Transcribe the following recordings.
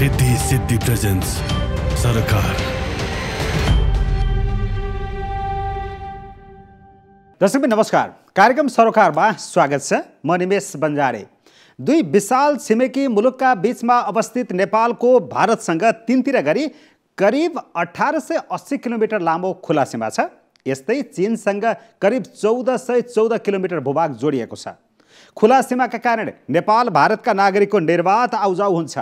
Riddhi Siddhi presence सरकार। दर्शक नमस्कार, कार्यक्रम सरोकारमा स्वागत छ। म निमेश बन्जारे। दुई विशाल छिमेकी मुलुकका बीचमा अवस्थित नेपालको भारतसँग तीनतिर गरी करिब 1880 किलोमिटर लामो खुला सीमा छ। यस्तै चीनसँग करिब 1414 किलोमिटर भूभाग जोडिएको छ। खुला सीमाका कारण नेपाल भारतका नागरिकको निर्वाध आउजाउ हुन्छ।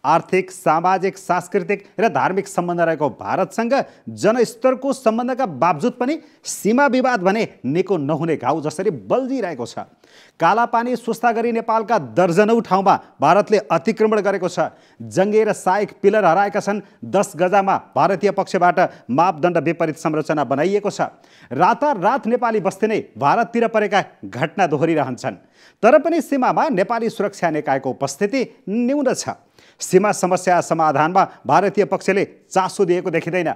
आर्थिक, सामाजिक, सांस्कृतिक र धार्मिक सम्बन्ध रहेको भारतसँग जनस्तरको सम्बन्धका बावजुद पनि सीमा विवाद भने निको नहुने घाउ जसरी बल्झिरहेको छ। कालापानी सुस्ता गरी नेपालका दर्जनौं ठाउँमा भारतले अतिक्रमण गरेको छ। जङ्गे र सहायक पिलर हराएका छन्। 10 गजामा भारतीय पक्षबाट मापदण्ड विपरीत संरचना बनाइएको छ। रातारात नेपाली बस्ती नै भारततिर परेका घटना दोहोरिरहन्छन्। तर पनि सीमामा नेपाली सुरक्षा निकायको उपस्थिति न्यून छ। सीमा समस्या समाधानमा भारतीय पक्षले चासो दिएको देखिँदैन।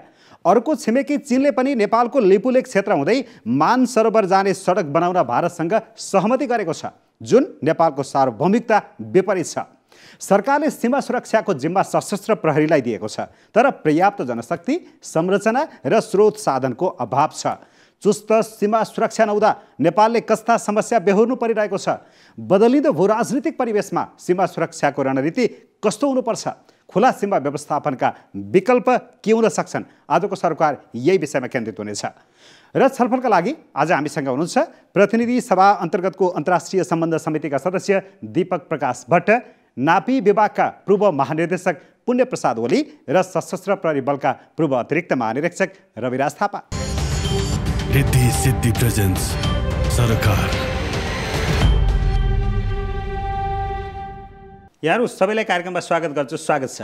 अर्को छिमेकी चीनले पनि नेपालको लिपुलेक क्षेत्र हुँदै मानसरोवर जाने सडक बनाउन भारतसँग सहमति गरेको छ, जुन नेपालको सार्वभौमिकता विपरीत छ। सरकारले सीमा सुरक्षाको जिम्मा सशस्त्र प्रहरीलाई दिएको छ, तर पर्याप्त जनशक्ति, संरचना र स्रोत साधनको अभाव छ। चुस्त सीमा सुरक्षा नहुँदा नेपालले कस्ता समस्या बेहोर्नु परिरहेको छ? बदलिँदो भूराजनीतिक परिवेशमा सीमा सुरक्षाको रणनीति कस्तो हुनुपर्छ? खुला सीमा व्यवस्थापनका विकल्प के हुन सक्छन्? आजको सरकार यही विषयमा केन्द्रित हुनेछ। र छलफलका लागि आज हामीसँग हुनुहुन्छ प्रतिनिधि सभा अन्तर्गतको अन्तर्राष्ट्रिय सम्बन्ध समितिका सदस्य दीपक प्रकाश भट्ट, नापी विभागका पूर्व महानिर्देशक पुण्य प्रसाद ओली र सशस्त्र प्रहरी बलका पूर्व अतिरिक्त महानिरीक्षक रविराज थापा। रिद्धि सिद्धि प्रेजेन्स सरकार। यहाँहरू सबैलाई कार्यक्रममा स्वागत गर्छु। स्वागत छ।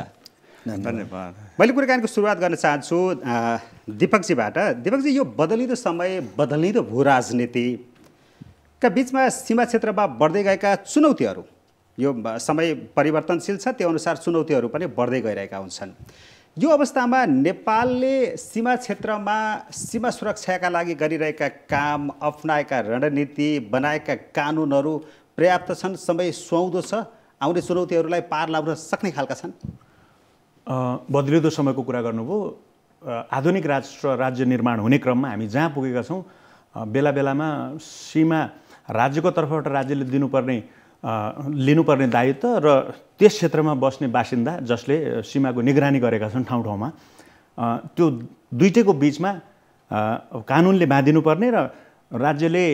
धन्यवाद। मैले कुराकानीको सुरुवात गर्न चाहन्छु दीपकजीबाट। दीपकजी, यो बदलिँदो समय, बदलिँदो भू राजनीतिका बिचमा सीमा क्षेत्रमा बढ्दै गएका चुनौतीहरू, यो समय परिवर्तनशील छ, त्यो अनुसार चुनौतीहरू पनि बढ्दै गइरहेका हुन्छन्। यो अवस्थामा नेपालले सीमा क्षेत्रमा सीमा सुरक्षाका लागि गरिरहेका काम, अप्नाएका रणनीति, बनाएका कानुनहरू पर्याप्त छन्? समय सुहाउँदो छ? आउने चुनौतीहरूलाई पार लाउन सक्ने खालका छन्? बदलिँदो समयको कुरा गर्नुभयो। आधुनिक राष्ट्र राज्य निर्माण हुने क्रममा हामी जहाँ पुगेका छौँ, बेला बेलामा सीमा राज्यको तर्फबाट राज्यले लिनुपर्ने दायित्व र त्यस क्षेत्रमा बस्ने बासिन्दा जसले सीमाको निगरानी गरेका छन् ठाउँ ठाउँमा, त्यो दुईटैको बिचमा कानुनले बाँधिनुपर्ने र राज्यले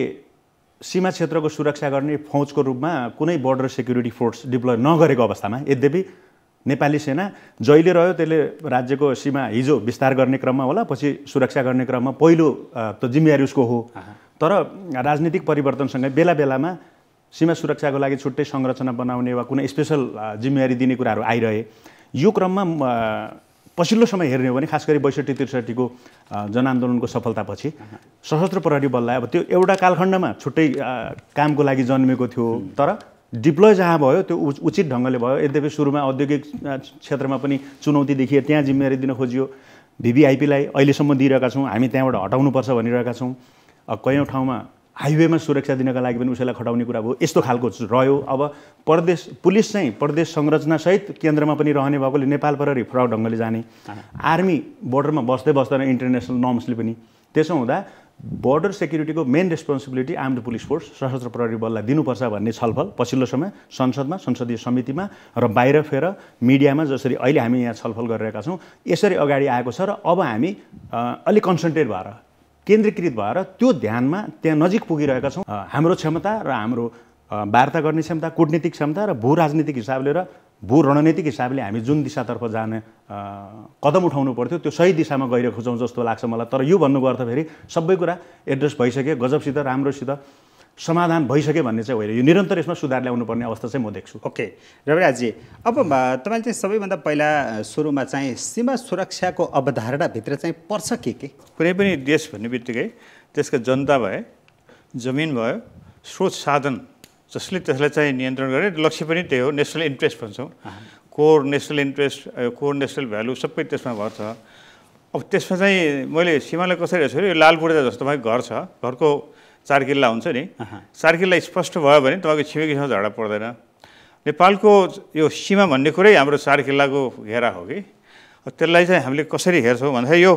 सीमा क्षेत्रको सुरक्षा गर्ने फौजको रूपमा कुनै बोर्डर सेक्युरिटी फोर्स डिप्लोय नगरेको अवस्थामा, यद्यपि नेपाली सेना जहिले रह्यो त्यसले राज्यको सीमा हिजो विस्तार गर्ने क्रममा होला, पछि सुरक्षा गर्ने क्रममा पहिलो त जिम्मेवारी उसको हो। तर राजनीतिक परिवर्तनसँगै बेला बेलामा सीमा सुरक्षाको लागि छुट्टै संरचना बनाउने वा कुनै स्पेसल जिम्मेवारी दिने कुराहरू आइरहे। यो क्रममा पछिल्लो समय हेर्ने हो भने खास गरी 62-63को जनआन्दोलनको सफलतापछि सशस्त्र प्रहरी बललाई अब त्यो एउटा कालखण्डमा छुट्टै कामको लागि जन्मेको थियो, तर डिप्लोय जहाँ भयो त्यो उचित ढङ्गले भयो। यद्यपि सुरुमा औद्योगिक क्षेत्रमा पनि चुनौती देखिए, त्यहाँ जिम्मेवारी दिन खोजियो। VVIPलाई अहिलेसम्म दिइरहेका छौँ, हामी त्यहाँबाट हटाउनुपर्छ भनिरहेका छौँ। कयौँ ठाउँमा हाइवेमा सुरक्षा दिनका लागि पनि उसैलाई खटाउने कुरा भयो। यस्तो खालको रह्यो। अब पुलिस चाहिँ प्रदेश संरचनासहित केन्द्रमा पनि रहने भएकोले नेपाल प्रहरी फरक ढङ्गले जाने, आर्मी बोर्डरमा बस्दै बस्दैन इन्टरनेसनल नर्म्सले पनि। त्यसो हुँदा बोर्डर सेक्युरिटीको main responsibility armed police force सशस्त्र प्रहरी बललाई दिनुपर्छ भन्ने छलफल पछिल्लो समय संसदमा, संसदीय समितिमा र बाहिर फेर मिडियामा जसरी अहिले हामी यहाँ छलफल गरिरहेका छौँ, यसरी अगाडि आएको छ। र अब हामी अलिक कन्सन्ट्रेट भएर, केन्द्रीकृत भएर त्यो ध्यानमा त्यहाँ नजिक पुगिरहेका छौँ। हाम्रो क्षमता र हाम्रो वार्ता गर्ने क्षमता, कूटनीतिक क्षमता र भू राजनीतिक हिसाबले र भू रणनीतिक हिसाबले हामी जुन दिशातर्फ जाने कदम उठाउनु पर्थ्यो त्यो सही दिशामा गइरहेको छौँ जस्तो लाग्छ मलाई। तर यो भन्नुको अर्थ फेरि सबै कुरा एड्रेस भइसक्यो, गजबसित, राम्रोसित समाधान भइसक्यो भन्ने चाहिँ होइन। यो निरन्तर यसमा सुधार ल्याउनु पर्ने अवस्था चाहिँ म देख्छु। ओके रविराजजी, अब तपाईँले चाहिँ सबैभन्दा पहिला सुरुमा चाहिँ सीमा सुरक्षाको अवधारणाभित्र चाहिँ पर्छ के? कुनै पनि देश भन्ने बित्तिकै त्यसका जनता भए, जमिन भयो, स्रोत साधन जसले त्यसलाई चाहिँ नियन्त्रण गरे, लक्ष्य पनि त्यही हो। नेसनल इन्ट्रेस्ट भन्छौँ, core national interest, core national value सबै त्यसमा भर छ। अब त्यसमा चाहिँ मैले सीमालाई कसरी हेर्छु, यो लाल पूर्जा जस्तो तपाईँ घर छ, घरको 4 किल्ला हुन्छ नि, 4 किल्ला स्पष्ट भयो भने तपाईँको छिमेकीसँग झगडा पर्दैन। नेपालको यो सीमा भन्ने कुरै हाम्रो 4 किल्लाको घेरा हो कि त्यसलाई चाहिँ हामीले कसरी हेर्छौँ भन्दाखेरि यो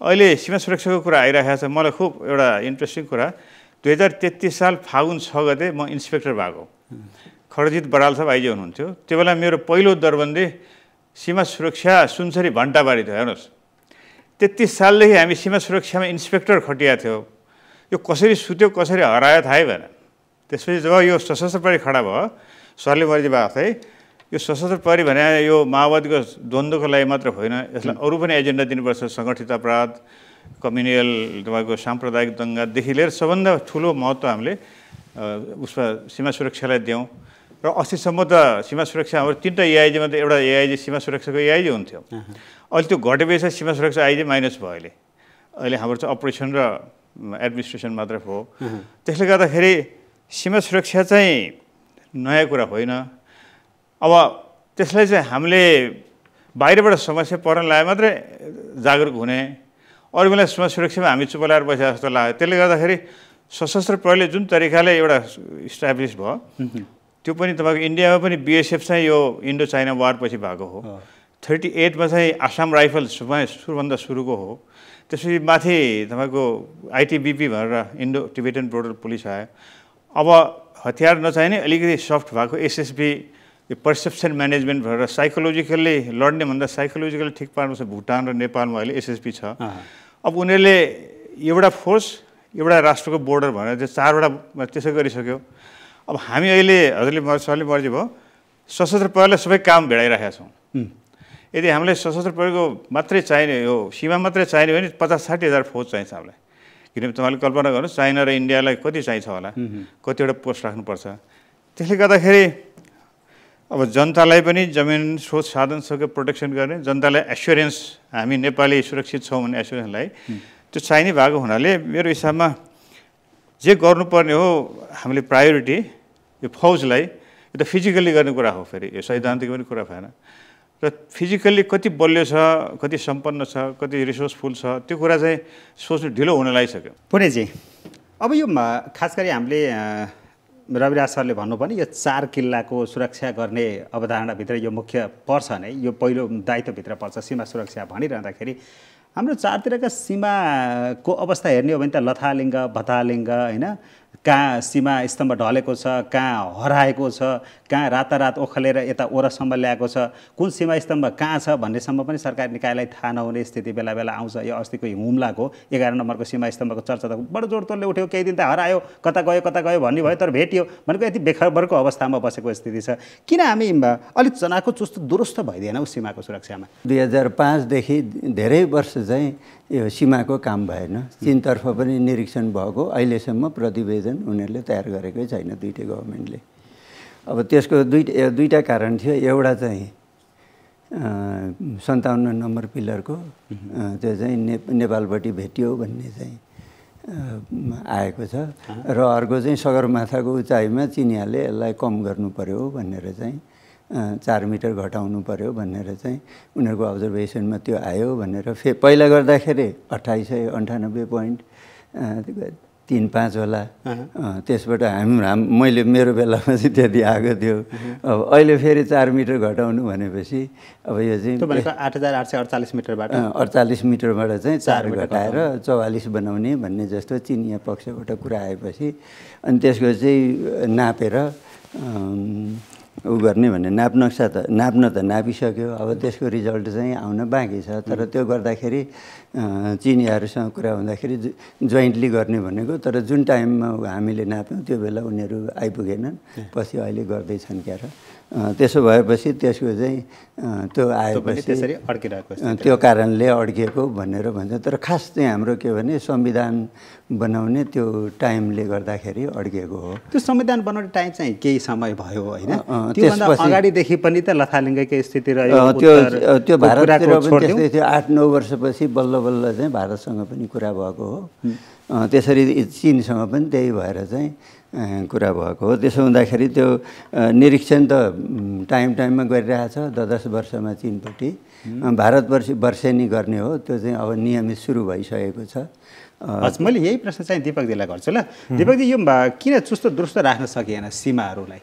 अहिले सीमा सुरक्षाको कुरा आइरहेको छ। मलाई खुब एउटा इन्ट्रेस्टिङ कुरा 2033 साल फागुन 6 गते म इन्सपेक्टर भएको खडजित बराल साहब आइजी हुनुहुन्थ्यो। त्यो बेला मेरो पहिलो दरबन्दी सीमा सुरक्षा सुनसरी भण्टाबारी थियो। हेर्नुहोस् 33 सालदेखि हामी सीमा सुरक्षामा इन्सपेक्टर खटिया थियो। यो कसरी सुत्यो कसरी हरायो थाहै भएन। त्यसपछि जब यो सशस्त्र प्रहरी खडा भयो सरले मर्जी भएको थिए यो सशस्त्र प्रहरी भने यो माओवादीको द्वन्द्वको लागि मात्र होइन, यसलाई अरू पनि एजेन्डा दिनुपर्छ। सङ्गठित अपराध, कम्युनियल तपाईँको साम्प्रदायिक दङ्गादेखि लिएर सबभन्दा ठुलो महत्त्व हामीले उसमा सीमा सुरक्षालाई दियौँ। र अस्तिसम्म त सीमा सुरक्षा हाम्रो 3टा एआइजीमा त एउटा एआइजी सीमा सुरक्षाको एआइजी हुन्थ्यो। अहिले त्यो घटेपछि सीमा सुरक्षा आइजी माइनस भयो। अहिले हाम्रो चाहिँ अपरेसन र एडमिनिस्ट्रेसन मात्र हो। त्यसले गर्दाखेरि सीमा सुरक्षा चाहिँ नयाँ कुरा होइन। अब त्यसलाई चाहिँ हामीले बाहिरबाट समस्या पर्न लाए मात्रै जागरुक हुने, अरू बेला सीमा सुरक्षामा हामी चुप लाएर बसेको जस्तो लाग्यो। त्यसले गर्दाखेरि सशस्त्र प्रहरीले जुन तरिकाले एउटा इस्टाब्लिस भयो त्यो पनि तपाईँको इन्डियामा पनि बिएसएफ चाहिँ यो इन्डो चाइना वार पछि भएको हो। 38 चाहिँ आसाम राइफल सुरुभन्दा सुरुको हो। त्यसपछि माथि तपाईँको आइटिबिपी भनेर इन्डो टिबेटन बोर्डर पुलिस आयो। अब हतियार नचाहिने अलिकति सफ्ट भएको एसएसबी यो पर्सेप्सन म्यानेजमेन्ट भनेर साइकोलोजिकल्ली लड्ने भन्दा साइकोलोजिकल्ली ठिक पार्नु छ। भुटान र नेपालमा अहिले एसएसबी छ। अब उनीहरूले एउटा फोर्स एउटा राष्ट्रको बोर्डर भनेर चाहिँ 4वटा त्यसो गरिसक्यो। अब हामी अहिले हजुरले सरले मर्जी भयो सशस्त्र प्रहरीलाई सबै काम भेडाइरहेका छौँ। यदि हामीलाई सशस्त्र प्रहरीको मात्रै चाहिने यो सीमा मात्रै चाहिने भने 50-60 हजार फौज चाहिन्छ हामीलाई। किनभने तपाईँले कल्पना गर्नुहोस् चाइना र इन्डियालाई कति चाहिन्छ होला, कतिवटा पोस्ट राख्नुपर्छ। त्यसले गर्दाखेरि अब जनतालाई पनि जमिन स्रोत साधन सबैको प्रोटेक्सन गर्ने, जनतालाई एस्योरेन्स हामी नेपाली सुरक्षित छौँ भन्ने एस्योरेन्सलाई त्यो चाहिने भएको हुनाले मेरो हिसाबमा जे गर्नुपर्ने हो हामीले प्रायोरिटी यो फौजलाई यो त फिजिकल्ली गर्ने कुरा हो। फेरि यो सैद्धान्तिक पनि कुरा भएन। र फिजिकल्ली कति बलियो छ, कति सम्पन्न छ, कति रिसोर्सफुल छ त्यो कुरा चाहिँ सोच्नु ढिलो हुन लागिसक्यो। पुणेजी अब यो खास गरी हामीले रविराज सरले भन्नुपर्ने यो 4 किल्लाको सुरक्षा गर्ने अवधारणाभित्र यो मुख्य पर्छ नै, यो पहिलो दायित्वभित्र पर्छ सीमा सुरक्षा भनिरहँदाखेरि हाम्रो चारतिरका सीमाको अवस्था हेर्ने हो भने त लथालिङ्ग भतालिङ्ग होइन, कहाँ सीमा स्तम्भ ढलेको छ, कहाँ हराएको छ, कहाँ रातारात ओखलेर यता ओरसम्म ल्याएको छ, कुन सीमा स्तम्भ कहाँ छ भन्नेसम्म पनि सरकारी निकायलाई थाहा नहुने स्थिति बेला बेला आउँछ। यो अस्तिको हुम्लाको 11 नम्बरको सीमा स्तम्भको चर्चा त बडो जोडतोडले उठ्यो। केही दिन त हरायो, कता गयो भन्ने भयो, तर भेटियो भनेको यति बेखबरको अवस्थामा बसेको स्थिति छ। किन हामी अलिक चनाको चुस्त दुरुस्त भइदिएनौँ सीमाको सुरक्षामा? 2005 देखि धेरै वर्ष चाहिँ यो सीमाको काम भएन। चीनतर्फ पनि निरीक्षण भएको अहिलेसम्म प्रतिवेदन उनीहरूले तयार गरेकै छैन दुईटै गभर्मेन्टले। अब त्यसको दुईटा कारण थियो। एउटा चाहिँ 57 नम्बर पिलरको त्यो चाहिँ नेपालपट्टि भेटियो भन्ने चाहिँ आएको छ र अर्को चाहिँ सगरमाथाको उचाइमा चिनियाले यसलाई कम गर्नु पर्यो भनेर चाहिँ 4 मिटर घटाउनु पर्यो भनेर चाहिँ उनीहरूको अब्जर्भेसनमा त्यो आयो भनेर पहिला गर्दाखेरि 2898.35 होला। त्यसबाट मैले मेरो बेलामा चाहिँ त्यति आएको थियो। अब अहिले फेरि 4 मिटर घटाउनु भनेपछि अब यो चाहिँ 8848 मिटरबाट 48 मिटरबाट चाहिँ 4 घटाएर 44 बनाउने भन्ने जस्तो चिनिया पक्षबाट कुरा आएपछि अनि त्यसको चाहिँ नापेर उ गर्ने भन्ने नाप्न त नापिसक्यो। अब त्यसको रिजल्ट चाहिँ आउन बाँकी छ। तर त्यो गर्दाखेरि चिनियाहरूसँग कुरा हुँदाखेरि जोइन्टली गर्ने भनेको, तर जुन टाइममा हामीले नाप्यौँ त्यो बेला उनीहरू आइपुगेनन्, पछि अहिले गर्दैछन् क्यार। त्यसो भएपछि त्यसको चाहिँ त्यो आएपछि त्यसरी अड्किरहेको त्यो कारणले अड्किएको भनेर भन्छ। तर खास चाहिँ हाम्रो के भने संविधान बनाउने त्यो टाइमले गर्दाखेरि अड्किएको हो। त्यो संविधान बनाउने टाइम चाहिँ केही समय भयो होइन, त्योभन्दा अगाडिदेखि पनि त लथालिङ्गकै स्थिति रह्यो। त्यो भारततिर पनि त्यस्तै थियो। 8-9 वर्षपछि बल्ल बल्ल चाहिँ भारतसँग पनि कुरा भएको हो। त्यसरी चीनसँग पनि त्यही भएर चाहिँ कुरा भएको हो। त्यसो हुँदाखेरि त्यो निरीक्षण त टाइममा गरिरहेछ 10 वर्षमा चीनपट्टि। भारत वर्षेनी गर्ने हो, त्यो चाहिँ अब नियमित सुरु भइसकेको छ। हजुर, मैले यही प्रश्न चाहिँ दिपकजीलाई गर्छु ल। दिपकजी यो किन चुस्त दुरुस्त राख्न सकिएन सीमाहरूलाई?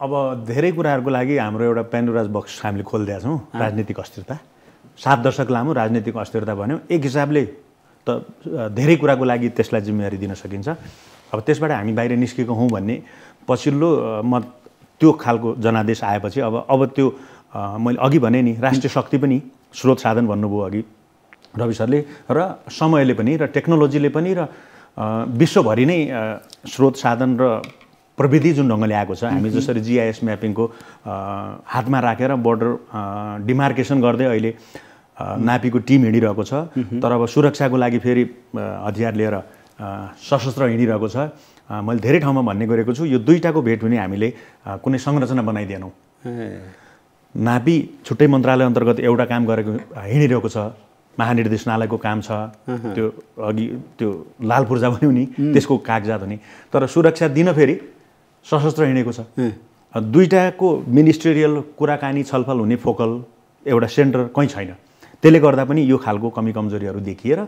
अब धेरै कुराहरूको लागि हाम्रो एउटा पेन्डोराज बक्स हामीले खोलिदिएका छौँ। राजनीतिक अस्थिरता 7 दशक लामो राजनीतिक अस्थिरता भन्यो एक हिसाबले त धेरै कुराको लागि त्यसलाई जिम्मेवारी दिन सकिन्छ। अब त्यसबाट हामी बाहिर निस्केको हौँ भन्ने पछिल्लो त्यो खालको जनादेश आएपछि अब त्यो मैले अघि भने नि राष्ट्रिय शक्ति पनि स्रोत साधन भन्नुभयो अघि रवि सरले, र समयले पनि र टेक्नोलोजीले पनि र विश्वभरि नै स्रोत साधन र प्रविधि जुन ढङ्गले आएको छ, हामी जसरी GIS म्यापिङको हातमा राखेर बोर्डर डिमार्केसन गर्दै अहिले नापीको टिम हिँडिरहेको छ। तर अब सुरक्षाको लागि फेरि हतियार लिएर सशस्त्र हिँडिरहेको छ। मैले धेरै ठाउँमा भन्ने गरेको छु, यो दुईटाको भेट हुने हामीले कुनै संरचना बनाइदिएनौँ। नापी छुट्टै मन्त्रालय अन्तर्गत एउटा काम गरेको हिँडिरहेको छ, महानिर्देशनालयको काम छ, त्यो अघि त्यो लाल पूर्जा भन्यो नि त्यसको कागजात हुने, तर सुरक्षा दिन फेरि सशस्त्र हिँडेको छ। दुईटाको मिनिस्ट्रियल कुराकानी छलफल हुने फोकल एउटा सेन्टर कहीँ छैन। त्यसले गर्दा पनि यो खालको कमी कमजोरीहरू देखिएर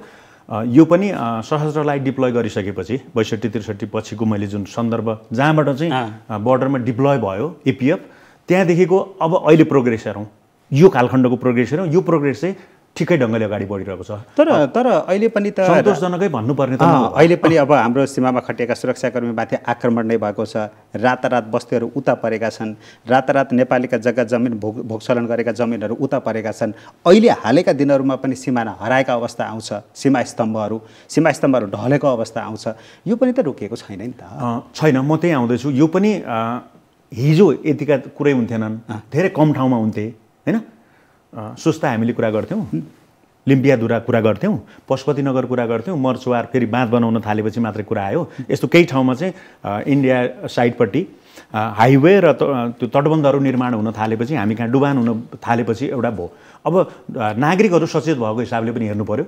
यो पनि सशस्त्रलाई डिप्लोय गरिसकेपछि 62-63 पछिको मैले जुन सन्दर्भ जहाँबाट चाहिँ बोर्डरमा डिप्लोय भयो APF, त्यहाँदेखिको अब अहिले प्रोग्रेस हेरौँ, यो कालखण्डको प्रोग्रेस हेरौँ, यो प्रोग्रेस चाहिँ ठिकै ढङ्गले अगाडि बढिरहेको छ। तर अहिले पनि त सन्तोषजनकै भन्नुपर्ने त अहिले पनि अब हाम्रो सीमामा खटिएका सुरक्षाकर्मीमाथि आक्रमण नै भएको छ। रातारात बस्तीहरू उता परेका छन्, रातारात नेपालीका जग्गा जमिन भोगचलन गरेका जमिनहरू उता परेका छन्। अहिले हालैका दिनहरूमा पनि सिमाना हराएका अवस्था आउँछ, सीमा स्तम्भहरू ढलेको अवस्था आउँछ। यो पनि त रोकिएको छैन नि त। छैन, म त्यही आउँदैछु। यो पनि हिजो यतिका कुरै हुन्थेनन्, धेरै कम ठाउँमा हुन्थे होइन। सुस्ता हामीले कुरा गर्थ्यौँ, लिम्पियाधुरा कुरा गर्थ्यौँ, पशुपतिनगर कुरा गर्थ्यौँ, मर्चुवार फेरि बाँध बनाउन थालेपछि मात्रै कुरा आयो। यस्तो केही ठाउँमा चाहिँ इन्डिया साइडपट्टि हाइवे र त्यो तटबन्धहरू निर्माण हुन थालेपछि, हामी कहाँ डुबान हुन थालेपछि एउटा भयो। अब नागरिकहरू सचेत भएको हिसाबले पनि हेर्नु पर्यो।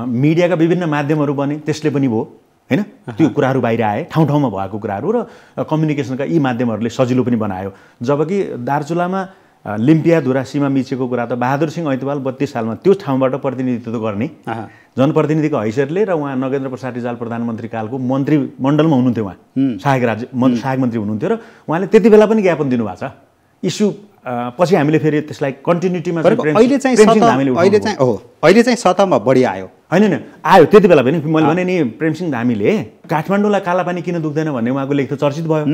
मिडियाका विभिन्न माध्यमहरू बने, त्यसले पनि भयो होइन। त्यो कुराहरू बाहिर आए, ठाउँ ठाउँमा भएको कुराहरू, र कम्युनिकेसनका यी माध्यमहरूले सजिलो पनि बनायो। जबकि दार्चुलामा लिम्पियाधुरा सीमा मिचेको कुरा त बहादुर सिंह ऐतवाल 32 सालमा त्यो ठाउँबाट प्रतिनिधित्व गर्ने जनप्रतिनिधिको हैसियतले, र उहाँ नगेन्द्र प्रसाद रिजाल प्रधानमन्त्री कालको मन्त्रीमण्डलमा हुनुहुन्थ्यो, उहाँ सहायक मन्त्री हुनुहुन्थ्यो, र उहाँले त्यति बेला पनि ज्ञापन दिनुभएको छ। इस्यु पछि हामीले फेरि त्यसलाई कन्टिन्युटीमा अहिले चाहिँ सतहमा बढी आयो होइन आयो। त्यति बेला पनि मैले भने नि प्रेमसिंह धामीले काठमाडौँलाई कालापानी किन दुख्दैन भन्ने उहाँको लेख त चर्चित भयो,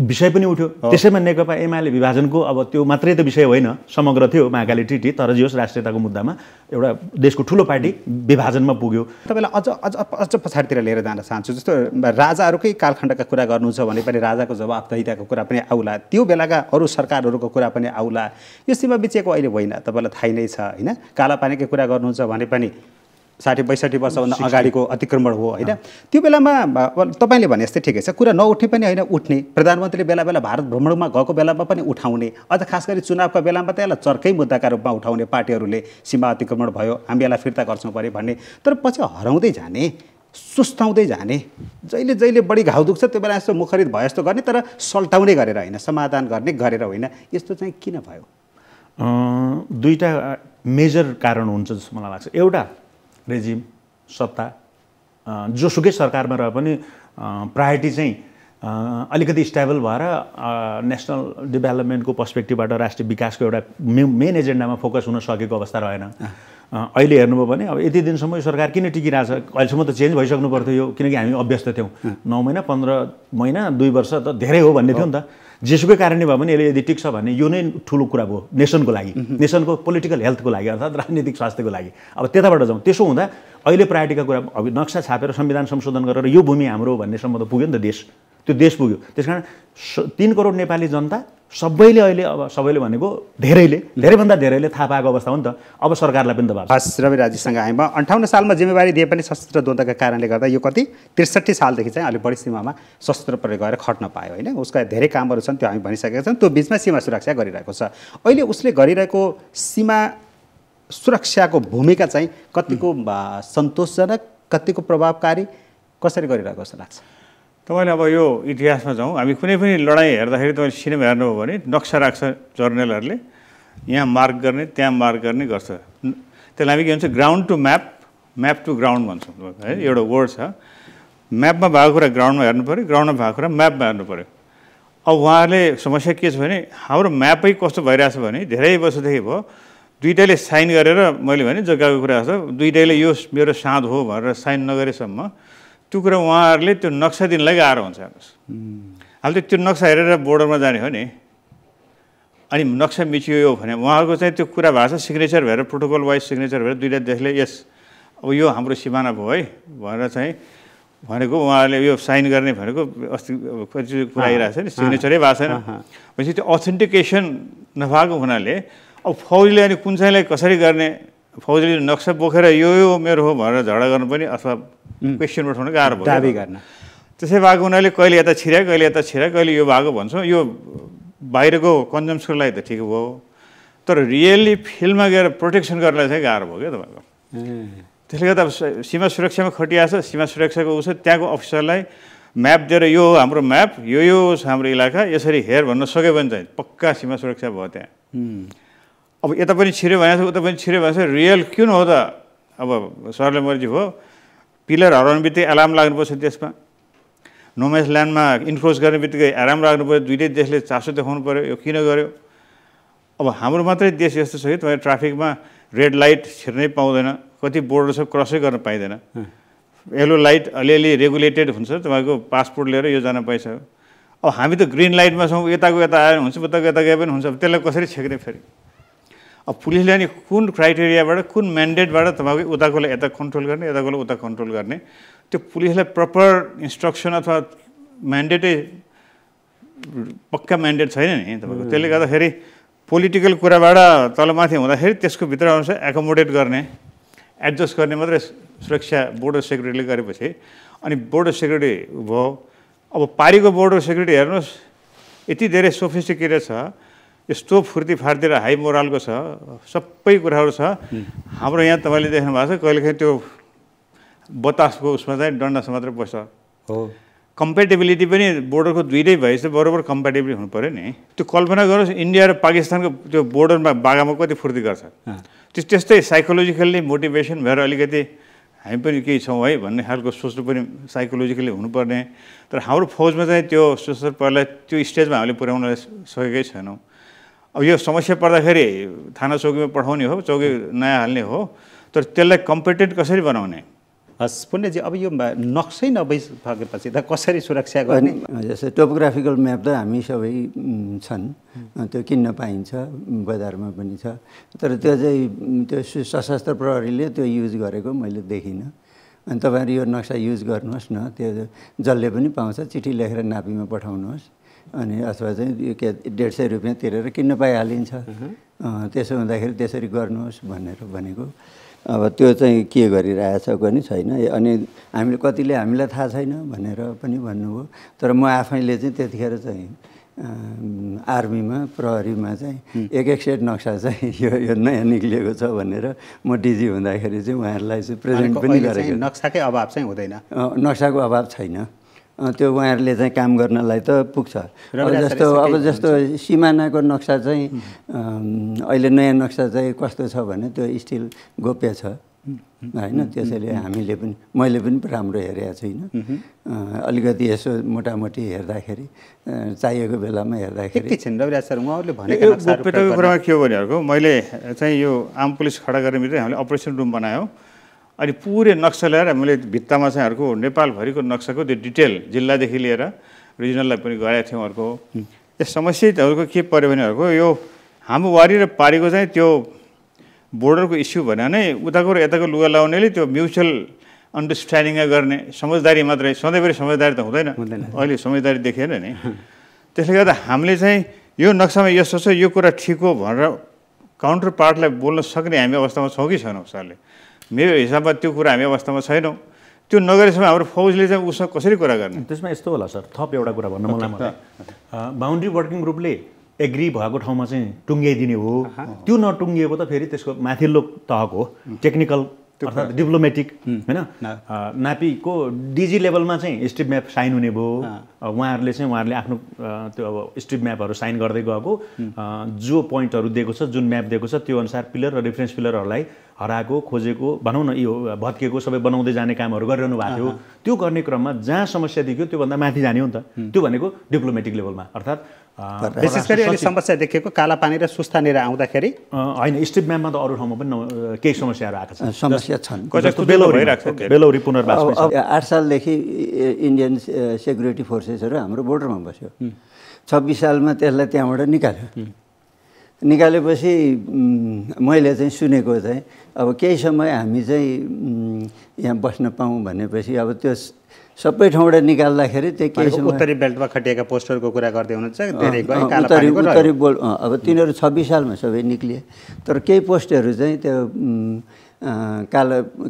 विषय पनि उठ्यो। त्यसैमा नेकपा एमाले विभाजनको अब त्यो मात्रै त विषय होइन, समग्र थियो महाकाली ट्रिटी, तर जे होस् राष्ट्रियताको मुद्दामा एउटा देशको ठुलो पार्टी विभाजनमा पुग्यो। तपाईँलाई अझ पछाडितिर लिएर जान चाहन्छु। जस्तो राजाहरूकै कालखण्डका कुरा गर्नुहुन्छ भने पनि राजाको जवाबदेहिताको कुरा पनि आउला, त्यो बेलाका अरू सरकारहरूको कुरा पनि आउला। यो सीमा बिचेको अहिले होइन, तपाईँलाई थाहै नै छ होइन। कालापानीको कुरा गर्नुहुन्छ भने पनि 60-62 वर्षभन्दा अगाडिको अतिक्रमण हो होइन। त्यो बेलामा तपाईँले भने जस्तै ठिकै छ, कुरा नउठ्ने पनि होइन, उठ्ने। प्रधानमन्त्रीले बेला बेला भारत भ्रमणमा गएको बेलामा पनि उठाउने, अझ खास गरी चुनावका बेलामा त यसलाई चर्कै मुद्दाका रूपमा उठाउने पार्टीहरूले, सीमा अतिक्रमण भयो, हामी यसलाई फिर्ता गर्छौँ पऱ्यो भन्ने। तर पछि हराउँदै जाने, सुस्ताउँदै जाने, जहिले जहिले बढी घाउ दुख्छ त्यो बेला यस्तो मुखरित भयो जस्तो गर्ने, तर सल्टाउने गरेर होइन, समाधान गर्ने गरेर होइन। यस्तो चाहिँ किन भयो? दुईटा मेजर कारण हुन्छ जस्तो मलाई लाग्छ। एउटा रेजिम सत्ता, जोसुकै सरकारमा रहे पनि प्रायोरिटी चाहिँ अलिकति स्टेबल भएर नेसनल डेभलपमेन्टको पर्सपेक्टिभबाट राष्ट्रिय विकासको एउटा मेन एजेन्डामा फोकस हुन सकेको अवस्था रहेन। अहिले हेर्नुभयो भने अब यति दिनसम्म यो सरकार किन टिकिरहेछ? अहिलेसम्म त चेन्ज भइसक्नु पर्थ्यो यो, किनकि हामी अभ्यस्त थियौँ। 9 महिना 15 महिना 2 वर्ष त धेरै हो भन्ने थियो नि त। जेसुकै कारणले भए पनि यसले यदि टिक्छ भने यो नै ठुलो कुरा भयो नेसनको लागि, नेसनको पोलिटिकल हेल्थको लागि, अर्थात् राजनीतिक स्वास्थ्यको लागि। अब त्यताबाट जाउँ। त्यसो हुँदा अहिले प्रायोरिटीका कुरा, अब नक्सा छापेर संविधान संशोधन गरेर यो भूमि हाम्रो भन्नेसम्म त पुग्यो नि त देश, त्यो देश पुग्यो। त्यस कारण 3 करोड नेपाली जनता सबैले अहिले, अब सबैले भनेको धेरैभन्दा धेरैले थाहा पाएको अवस्था हो नि त। अब सरकारलाई पनि दबाब। हस्, रविराजीसँग आएँ। 58 सालमा जिम्मेवारी दिए पनि सशस्त्र द्वन्द्वका कारणले गर्दा यो कति 63 सालदेखि चाहिँ अलिक बढी सीमामा सशस्त्र प्रयोग गरेर खट्न पायो होइन। उसका धेरै कामहरू छन्, त्यो हामी भनिसकेका छौँ। त्यो बिचमा सीमा सुरक्षा गरिरहेको छ। अहिले उसले गरिरहेको सीमा सुरक्षाको भूमिका चाहिँ कतिको सन्तोषजनक, कतिको प्रभावकारी, कसरी गरिरहेको जस्तो लाग्छ तपाईँले? अब यो इतिहासमा जाउँ, हामी कुनै पनि लडाइँ हेर्दाखेरि तपाईँले सिनेमा हेर्नुभयो भने नक्सा राख्छ जर्नलहरूले, यहाँ मार्क गर्ने, त्यहाँ मार्क गर्ने गर्छ। त्यसलाई हामी के भन्छ, ground to map, map to ground भन्छौँ है, एउटा वर्ड छ। म्यापमा भएको कुरा ग्राउन्डमा हेर्नु पऱ्यो, ग्राउन्डमा भएको कुरा म्यापमा हेर्नु पऱ्यो। अब उहाँहरूले समस्या के छ भने हाम्रो म्यापै कस्तो भइरहेछ भने धेरै वर्षदेखि भयो दुईटैले साइन गरेर मैले भने जग्गाको कुरा छ दुईटैले यो मेरो साँध हो भनेर साइन नगरेसम्म त्यो कुरा उहाँहरूले त्यो नक्सा दिनलाई गाह्रो हुन्छ हेर्नुहोस्। अहिले त्यो नक्सा हेरेर बोर्डरमा जाने हो नि अनि नक्सा मिचियो भने उहाँहरूको चाहिँ त्यो कुरा भएको छ सिग्नेचर भएर प्रोटोकल वाइज सिग्नेचर भएर दुईवटा देशले यस अब यो हाम्रो सिमाना भयो है भनेर चाहिँ भनेको उहाँहरूले यो साइन गर्ने भनेको अस्ति कति कुरा आइरहेको छ नि सिग्नेचरै भएको छैन भनेपछि त्यो अथेन्टिकेसन नभएको हुनाले अब फौजीले अनि कुन चाहिँलाई कसरी गर्ने फौजीले नक्सा बोकेर यो मेरो हो भनेर झगडा गर्नु पनि अथवा क्वेसन उठाउनु गाह्रो भयो दाबी गर्न त्यसै भएको हुनाले कहिले यता छिर्या कहिले यता छिर्या कहिले यो भएको भन्छौँ यो बाहिरको कन्जम्सनको लागि त ठिक भयो तर रियल्ली फिल्डमा गएर प्रोटेक्सन गर्नलाई चाहिँ गाह्रो भयो क्या तपाईँको त्यसले गर्दा सीमा सुरक्षामा खटिएको छ सीमा सुरक्षाको उस त्यहाँको अफिसरलाई म्याप दिएर यो हो हाम्रो म्याप यो छ हाम्रो इलाका यसरी हेर भन्न सक्यो भने चाहिँ पक्का सीमा सुरक्षा भयो त्यहाँ अब यता पनि छिर्यो भनेको छ उता पनि छिर्यो भनेको छ रियल किन हो त अब सरले मर्जी भयो पिलर हराउने बित्तिकै अलार्म लाग्नुपर्छ त्यसमा नोमेस ल्यान्डमा इन्क्रोच गर्ने बित्तिकै आराम लाग्नु पऱ्यो दुइटै देशले चासो देखाउनु पऱ्यो यो किन गर्यो अब हाम्रो मात्रै देश यस्तो छ कि तपाईँ ट्राफिकमा रेड लाइट छिर्नै पाउँदैन कति बोर्डर छ क्रसै गर्न पाइँदैन येलो लाइट अलिअलि रेगुलेटेड हुन्छ तपाईँको पासपोर्ट लिएर यो जान पाइन्छ अब हामी त ग्रिन लाइटमा छौँ यताको यता आयो हुन्छ उताको यता गए पनि हुन्छ त्यसलाई कसरी छेक्ने फेरि अब पुलिसले अनि कुन क्राइटेरियाबाट कुन म्यान्डेटबाट तपाईँको उताकोलाई यता कन्ट्रोल गर्ने यताकोलाई उता कन्ट्रोल गर्ने त्यो पुलिसलाई प्रपर इन्स्ट्रक्सन अथवा म्यान्डेटै पक्का म्यान्डेट छैन नि तपाईँको त्यसले गर्दाखेरि पोलिटिकल कुराबाट तलमाथि हुँदाखेरि त्यसको भित्र अनुसार एकोमोडेट गर्ने एडजस्ट गर्ने मात्रै सुरक्षा बोर्डर सेक्युरिटीले गरेपछि अनि बोर्डर सेक्युरिटी भयो अब पारीको बोर्डर सेक्युरिटी हेर्नुहोस् यति धेरै सोफिस्टिकेटेड छ यस्तो फुर्ती फार्ती र हाई मोरलको छ सबै कुराहरू छ हाम्रो यहाँ तपाईँले देख्नु भएको छ कहिलेकाहीँ त्यो बतासको उसमा चाहिँ डन्डासम्म मात्रै बस्छ हो कम्पेटेबिलिटी पनि बोर्डरको दुइटै भएपछि बरोबर कम्पेटेबिलिटी हुनु पऱ्यो नि त्यो कल्पना गर्नुहोस् इन्डिया र पाकिस्तानको त्यो बोर्डरमा बागामा कति फुर्ती गर्छ त्यस्तै साइकोलोजिकल्ली मोटिभेसन भएर अलिकति हामी पनि केही छौँ है भन्ने खालको सोच्नु पनि साइकोलोजिकल्ली हुनुपर्ने तर हाम्रो फौजमा चाहिँ त्यो सशस्त्र प्रहरीलाई त्यो स्टेजमा हामीले पुर्याउन सकेकै छैनौँ अब यो समस्या पर्दाखेरि थाना चौकीमा पठाउने हो चौकी नयाँ हाल्ने हो तर त्यसलाई कम्पिटेन्ट कसरी बनाउने हस् पुण्यजी अब यो नक्सै नभइसकेपछि त कसरी सुरक्षा गर्ने जस्तै टोपोग्राफिकल म्याप त हामी सबै छन् त्यो किन्न पाइन्छ बजारमा पनि छ तर त्यो चाहिँ त्यो सशस्त्र प्रहरीले त्यो युज गरेको मैले देखिनँ अनि तपाईँहरू यो नक्सा युज गर्नुहोस् न त्यो जसले पनि पाउँछ चिठी लेखेर नापीमा पठाउनुहोस् अनि अथवा चाहिँ के 150 रुपियाँ तिरेर किन्न पाइहालिन्छ त्यसो हुँदाखेरि त्यसरी गर्नुहोस् भनेर भनेको अब त्यो चाहिँ के गरिरहेछ पनि छैन अनि हामीले कतिले हामीलाई थाहा छैन भनेर पनि भन्नुभयो तर म आफैले चाहिँ त्यतिखेर चाहिँ आर्मीमा प्रहरीमा चाहिँ एक सेट नक्सा चाहिँ यो नयाँ निक्लिएको छ भनेर म डिजी हुँदाखेरि चाहिँ उहाँहरूलाई चाहिँ प्रेजेन्ट पनि गरेको नक्साकै अभाव चाहिँ हुँदैन नक्साको अभाव छैन त्यो उहाँहरूले चाहिँ काम गर्नलाई त पुग्छ अब जस्तो सिमानाको नक्सा चाहिँ अहिले नयाँ नक्सा चाहिँ कस्तो छ भने त्यो स्टिल गोप्य छ होइन त्यसैले हामीले पनि मैले पनि राम्रो हेरेको छुइनँ अलिकति यसो मोटामोटी हेर्दाखेरि चाहिएको बेलामा हेर्दाखेरि एकैछिन रविराज सर उहाँहरूले भनेको गोप्यताको कुरामा के हो भनेको मैले चाहिँ यो आम पुलिस खडा गर्ने बित्तिकै हामीले अपरेसन रुम बनायौँ अनि पुरै नक्सा ल्याएर मैले भित्तामा चाहिँ अर्को नेपालभरिको नक्साको त्यो डिटेल जिल्लादेखि लिएर रिजनललाई पनि गराएको थियौँ अर्को यस समस्याहरूको के पऱ्यो भने यो हाम्रो वारी र पारीको चाहिँ त्यो बोर्डरको इस्यु भने नै उताको र यताको लुगा लाउनेले त्यो म्युचुअल अन्डरस्ट्यान्डिङ गर्ने समझदारी मात्रै सधैँभरि समझदारी त हुँदैन अहिले समझदारी देखिएन नि त्यसले गर्दा हामीले चाहिँ यो नक्सामा यस्तो छ यो कुरा ठिक हो भनेर काउन्टर पार्टलाई बोल्न सक्ने हामी अवस्थामा छौँ कि छैनौँ सरले मेरो हिसाबमा त्यो कुरा हामी अवस्थामा छैनौँ त्यो नगरेसम्म हाम्रो फौजले चाहिँ उसँग कसरी कुरा गर्ने त्यसमा यस्तो होला सर थप एउटा कुरा भन्न मलाई बााउन्ड्री वर्किङ ग्रुपले एग्री भएको ठाउँमा चाहिँ टुङ्ग्याइदिने हो त्यो नटुङ्गिएको त फेरि त्यसको माथिल्लो तहको टेक्निकल अर्थात् डिप्लोमेटिक होइन नापीको डिजी लेभलमा चाहिँ स्ट्रिप म्याप साइन हुने भयो उहाँहरूले आफ्नो त्यो अब स्ट्रिप म्यापहरू साइन गर्दै गएको जो पोइन्टहरू दिएको छ जुन म्याप दिएको छ त्यो अनुसार पिलर र रेफरेन्स पिलरहरूलाई हराएको खोजेको भनौँ न यो भत्किएको सबै बनाउँदै जाने कामहरू गरिरहनु भएको थियो त्यो गर्ने क्रममा जहाँ समस्या देखियो त्योभन्दा माथि जाने हो नि त त्यो भनेको डिप्लोमेटिक लेभलमा अर्थात् विशेष गरी अहिले समस्या देखिएको कालापानी र सुस्तानेर आउँदाखेरि होइन स्ट्रिप म्यापमा त अरू ठाउँमा पनि केही समस्याहरू आएका छन् समस्या छन् बेलौरी पुनर्वास 8 सालदेखि इन्डियन सेक्युरिटी फोर्सेसहरू हाम्रो बोर्डरमा बस्यो 26 सालमा त्यसलाई त्यहाँबाट निकालेपछि मैले चाहिँ सुनेको चाहिँ अब केही समय हामी चाहिँ यहाँ बस्न पाऊँ भनेपछि अब त्यो सबै ठाउँबाट निकाल्दाखेरि त्यो केही समय उत्तरी बेल्टमा खटिएका पोस्टरको कुरा गर्दै हुनुहुन्छ उत्तरी बोल्ट अब तिनीहरू 26 सालमा सबै निक्लिए तर केही पोस्टहरू चाहिँ त्यो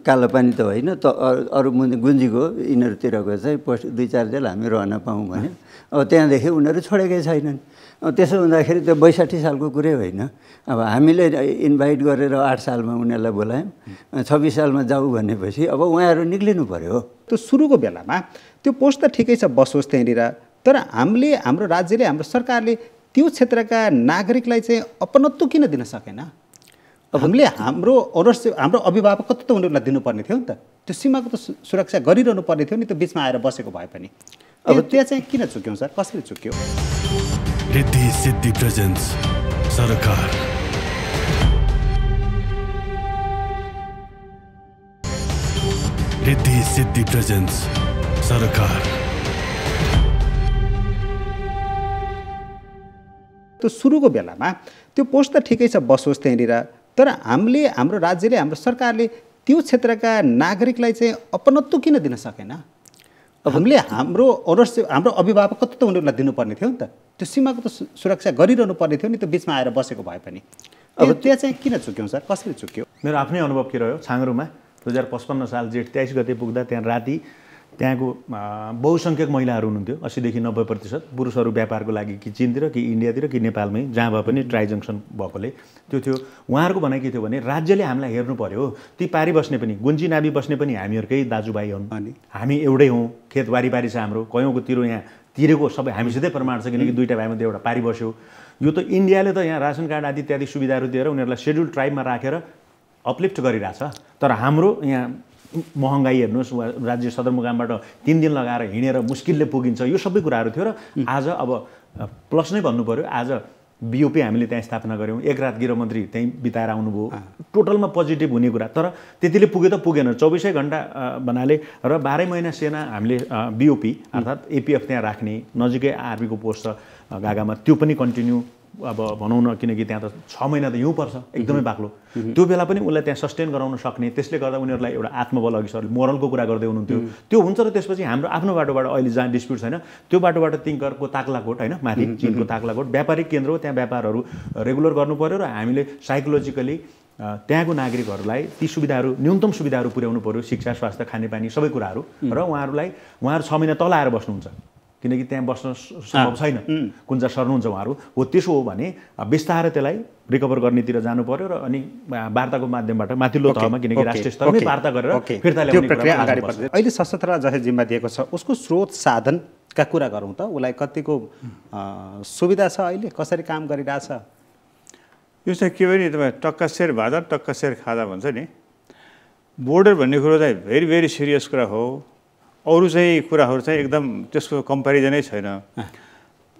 कालोपानी त होइन त अरू गुन्जीको यिनीहरूतिरको चाहिँ पोस्ट 2-4 दिन हामी रहन पाऊँ भने अब त्यहाँदेखि उनीहरू छोडेकै छैनन् त्यसो हुँदाखेरि त्यो 62 सालको कुरै होइन अब हामीले इन्भाइट गरेर 8 सालमा उनीहरूलाई बोलायौँ 26 सालमा जाऊ भनेपछि अब उहाँहरू निक्लिनु पर्यो त्यो सुरुको बेलामा त्यो पोस्ट त ठिकै छ बसोस् त्यहाँनिर तर हाम्रो राज्यले हाम्रो सरकारले त्यो क्षेत्रका नागरिकलाई चाहिँ अपनत्व किन दिन सकेन हामीले हाम्रो ओनरसिप हाम्रो अभिभावकत्व त उनीहरूलाई दिनुपर्ने थियो नि त त्यो सीमाको त सुरक्षा गरिरहनु पर्ने थियो नि त्यो बिचमा आएर बसेको भए पनि अब त्यो चाहिँ किन चुक्यौँ सर कसरी चुक्यो रिद्धि सिद्धि प्रेजेन्स सरकार रिद्धि सिद्धि प्रेजेन्स सरकार त्यो सुरुको बेलामा त्यो पोस्ट त ठिकै छ बसोस् त्यहाँनिर तर हाम्रो राज्यले हाम्रो सरकारले त्यो क्षेत्रका नागरिकलाई चाहिँ अपनत्व किन दिन सकेन हामीले हाम्रो ओनरसिप हाम्रो अभिभावकत्व त उनीहरूलाई दिनुपर्ने थियो नि त त्यो सीमाको त सुरक्षा गरिरहनु पर्ने थियो नि त्यो बिचमा आएर बसेको भए पनि अब त्यो चाहिँ किन चुक्यौँ सर कसरी चुक्यो मेरो आफ्नै अनुभव के रह्यो छाङ्ग्रोमा 2055 साल जेठ 23 गते पुग्दा त्यहाँ राति त्यहाँको बहुसङ्ख्यक महिलाहरू हुनुहुन्थ्यो 80 देखि 90% पुरुषहरू व्यापारको लागि कि चीनतिर कि इन्डियातिर कि नेपालमै जहाँ भए पनि ट्राई जङ्सन भएकोले त्यो थियो उहाँहरूको भनाइ के थियो भने राज्यले हामीलाई हेर्नु पर्यो ती पारी बस्ने पनि गुन्जी नाबी बस्ने पनि हामीहरूकै दाजुभाइ हुन् हामी एउटै हौँ खेतबारी पारी छ हाम्रो कयौँको तिरो यहाँ तिरेको सबै हामीसितै प्रमाण छ किनकि दुईवटा भाइमध्ये एउटा पारी बस्यो यो त इन्डियाले त यहाँ रासन कार्ड आदि इत्यादि सुविधाहरू दिएर उनीहरूलाई सेड्युल ट्राइबमा राखेर अपलिफ्ट गरिरहेछ तर हाम्रो यहाँ महँगाई हेर्नुहोस् राज्य सदरमुकामबाट 3 दिन लगाएर हिँडेर मुस्किलले पुगिन्छ यो सबै कुराहरू थियो र आज अब प्लस नै भन्नु पर्यो आज बिओपी हामीले त्यहाँ स्थापना गऱ्यौँ एक रात गृहमन्त्री त्यहीँ बिताएर आउनुभयो टोटलमा पोजिटिभ हुने कुरा तर त्यतिले पुगे त पुगेन 24 घण्टा भन्नाले र 12 महिना सेना हामीले बिओपी अर्थात् एपिएफ त्यहाँ राख्ने नजिकै आर्मीको पोस्ट छ गागामा त्यो पनि कन्टिन्यू अब भनौँ न किनकि त्यहाँ त 6 महिना त हिउँ पर्छ एकदमै बाक्लो त्यो बेला पनि उसलाई त्यहाँ सस्टेन गराउन सक्ने त्यसले गर्दा उनीहरूलाई एउटा आत्मबल अघि सरले मोरलको कुरा गर्दै हुनुहुन्थ्यो त्यो हुन्छ र त्यसपछि हाम्रो आफ्नो बाटोबाट अहिले जहाँ डिस्प्युट छैन त्यो बाटोबाट तिङ्करको ताक्लाकोट होइन माथि चीनको ताक्लाकोट व्यापारिक केन्द्र हो त्यहाँ व्यापारहरू रेगुलर गर्नु पर्यो र हामीले साइकोलोजिकली त्यहाँको नागरिकहरूलाई ती सुविधाहरू न्यूनतम सुविधाहरू पुर्याउनु पर्यो शिक्षा स्वास्थ्य खानेपानी सबै कुराहरू र उहाँहरू 6 महिना तल आएर बस्नुहुन्छ किनकि त्यहाँ बस्न सम्भव छैन कुन सर्नुहुन्छ उहाँहरू हो त्यसो हो भने बिस्तारै त्यसलाई रिकभर गर्नेतिर जानु पर्यो र अनि वार्ताको माध्यमबाट माथिल्लो तहमा किनकि राष्ट्रिय स्तरमै वार्ता गरेर फिर्ता ल्याउने कुरा अगाडि बढ्छ अहिले सशस्त्र जसले जिम्मा दिएको छ उसको स्रोत साधनका कुरा गरौँ त उसलाई कतिको सुविधा छ अहिले कसरी काम गरिरहेछ यो चाहिँ के भने तपाईँ टक्कासेर भादा टक्कासेर खादा भन्छ नि बोर्डर भन्ने कुरो चाहिँ भेरी भेरी सिरियस कुरा हो अरू चाहिँ कुराहरू चाहिँ एकदम त्यसको कम्पेरिजनै छैन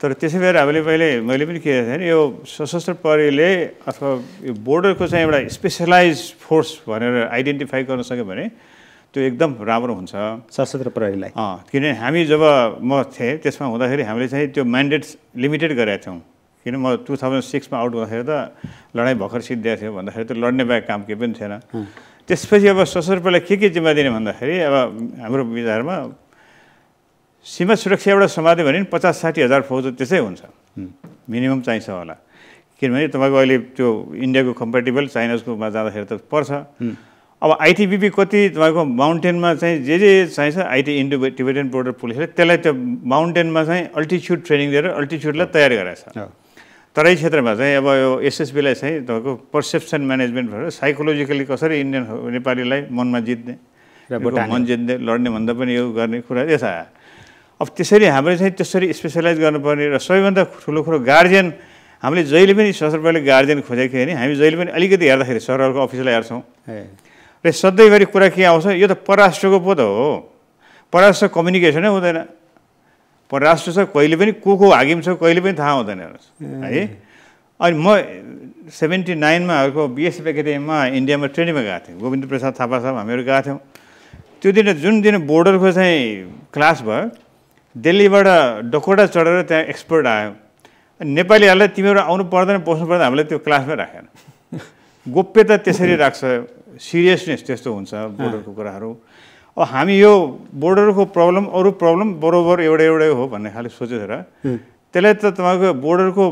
तर त्यसै भएर मैले पनि के भने यो सशस्त्र प्रहरीले अथवा यो बोर्डरको चाहिँ एउटा स्पेसलाइज फोर्स भनेर आइडेन्टिफाई गर्न सक्यो भने त्यो एकदम राम्रो हुन्छ सशस्त्र प्रहरीलाई किनभने हामी जब म थिएँ त्यसमा हुँदाखेरि हामीले चाहिँ त्यो म्यान्डेट लिमिटेड गरेका थियौँ किन म 2006 मा आउट गर्दाखेरि त लडाइँ भर्खर सिद्धिएको थियो भन्दाखेरि त लड्ने बाहेक काम केही पनि थिएन त्यसपछि अब सशस्त्र प्रहरीलाई के जिम्मा दिने भन्दाखेरि अब हाम्रो विचारमा सीमा सुरक्षा एउटा समात्यो भने 50-60 हजार फौज त्यसै हुन्छ मिनिमम चाहिन्छ होला किनभने तपाईँको अहिले त्यो इन्डियाको कम्पेटेबल चाइनाजकोमा जाँदाखेरि त पर्छ अब आइटिबिपी कति तपाईँको माउन्टेनमा चाहिँ जे चाहिन्छ आइटी इन्डो टिबेटन बोर्डर पुलिसले त्यसलाई त्यो माउन्टेनमा चाहिँ अल्टिच्युड ट्रेनिङ दिएर अल्टिच्युडलाई तयार गराएको छ तराई क्षेत्रमा चाहिँ अब यो एसएसबीलाई चाहिँ तपाईँको पर्सेप्सन म्यानेजमेन्ट भनेर साइकोलोजिकली कसरी इन्डियन नेपालीलाई मनमा जित्ने मन जित्ने लड्ने भन्दा पनि यो गर्ने कुरा यता अब त्यसरी हामीले चाहिँ त्यसरी स्पेसलाइज गर्नुपर्ने र सबैभन्दा ठुलो कुरो गार्जियन हामीले जहिले पनि सशस्त्रले गार्जियन खोजेको थियो भने हामी जहिले पनि अलिकति हेर्दाखेरि सरहरूको अफिसलाई हेर्छौँ र सधैँभरि कुरा के आउँछ यो त परराष्ट्रको पो त हो परराष्ट्र कम्युनिकेसनै हुँदैन परराष्ट्र छ कहिले पनि को हाकिम छ कहिले पनि थाहा हुँदैन है अनि म 79मा बिएसएफ एकाडेमीमा इन्डियामा ट्रेनिङमा गएको थिएँ गोविन्द प्रसाद थापा साहब हामीहरू गएको थियौँ त्यो दिन जुन दिन बोर्डरको चाहिँ क्लास भयो दिल्लीबाट डकोटा चढेर त्यहाँ एक्सपर्ट आयो नेपालीहरूलाई तिमीहरू आउनु पर्दैन पस्नु पर्दैन हामीले त्यो क्लासमै राखेन गोप्यता त्यसरी राख्छ सिरियसनेस त्यस्तो हुन्छ बोर्डरको कुराहरू अब हामी यो बोर्डरको प्रब्लम अरू प्रब्लम बरोबर एउटै हो भन्ने खाले सोचेर त्यसलाई त तपाईँको बोर्डरको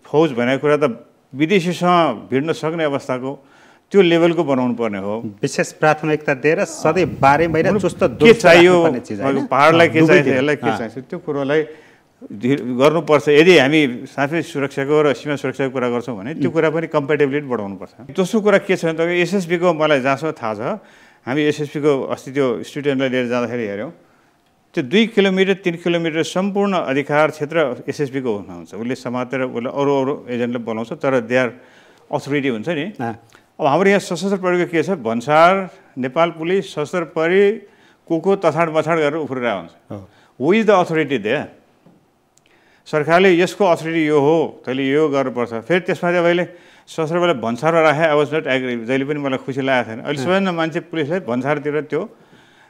फौज भनेको कुरा त विदेशीसँग भिड्न सक्ने अवस्थाको त्यो लेभलको बनाउनु पर्ने हो विशेष प्राथमिकता दिएर सधैँ 12 महिना चुस्त के चाहियो पहाडलाई के चाहिन्छ यसलाई के चाहिन्छ त्यो कुरोलाई गर्नुपर्छ यदि हामी साथै सुरक्षाको र सीमा सुरक्षाको कुरा गर्छौँ भने त्यो कुरा पनि कम्पेटेबिलिटी बढाउनुपर्छ दोस्रो कुरा के छ भने तपाईँ एसएसबीको मलाई जहाँसम्म थाहा छ हामी एसएसबीको अस्ति त्यो स्टुडेन्टलाई लिएर जाँदाखेरि हेऱ्यौँ त्यो 2 किलोमिटर 3 किलोमिटर सम्पूर्ण अधिकार क्षेत्र एसएसबीको हुन्छ उसले समातेर उसले अरू एजेन्टलाई बोलाउँछ तर देयर अथोरिटी हुन्छ नि अब हाम्रो यहाँ सशस्त्र प्रहरीको के छ भन्सार नेपाल पुलिस सशस्त्र प्रहरी को तछाड बछाड गरेर उफ्रिरहेको हुन्छ हु इज द अथोरिटी दे सरकारले यसको अथोरिटी यो हो तैँले यो गर्नुपर्छ फेरि त्यसमा चाहिँ अहिले सशस्त्रले भन्सारमा राखे आई वाज नट एग्री जहिले पनि मलाई खुसी लागेको थिएन अहिले सबैजना मान्छे पुलिसलाई भन्सारतिर त्यो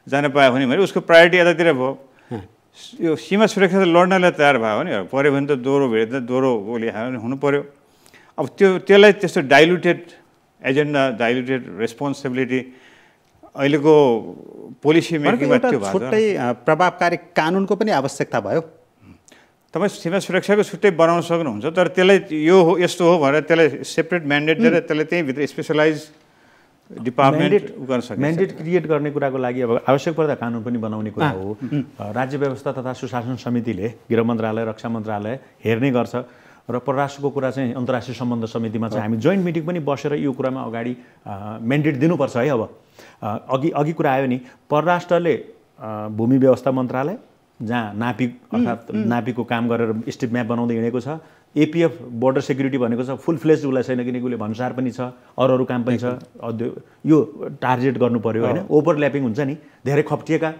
जान पायो भने उसको प्रायोरिटी यतातिर भयो यो सीमा सुरक्षा त लड्नलाई तयार भयो नि पऱ्यो भने त दोहोरो भेट्दा दोहोरो गोली खायो भने हुनु पऱ्यो अब त्यसलाई त्यस्तो डाइल्युटेड एजेन्डा डाइल्युटेड रेस्पोन्सिबिलिटी अहिलेको पोलिसी मेकिङमा त्यो भएको छुट्टै प्रभावकारी कानुनको पनि आवश्यकता भयो तपाईँ सीमा सुरक्षाको छुट्टै बनाउन सक्नुहुन्छ तर त्यसलाई यो हो यस्तो हो भनेर त्यसलाई सेपरेट म्यान्डेट दिएर त्यसलाई त्यहीँभित्र स्पेसलाइज डिपार्टमेन्ट गर्न सक्छ म्यान्डेट क्रिएट गर्ने कुराको लागि अब आवश्यक पर्दा कानुन पनि बनाउने कुरा हो राज्य व्यवस्था तथा सुशासन समितिले गृह मन्त्रालय रक्षा मन्त्रालय हेर्ने गर्छ र परराष्ट्रको कुरा चाहिँ अन्तर्राष्ट्रिय सम्बन्ध समितिमा चाहिँ हामी जोइन्ट मिटिङ पनि बसेर यो कुरामा अगाडि म्यान्डेट दिनुपर्छ है अब अघि कुरा आयो नि परराष्ट्रले भूमि व्यवस्था मन्त्रालय जहाँ नापी अर्थात् नापीको काम गरेर स्टेप म्याप बनाउँदै हिँडेको छ एपीएफ बोर्डर सेक्युरिटी भनेको छ फुल फ्लेज उसलाई छैन किनकि उसले भन्सार पनि छ अरू काम पनि छ यो टार्गेट गर्नु पर्यो होइन ओभरल्यापिङ हुन्छ नि धेरै खप्टिएका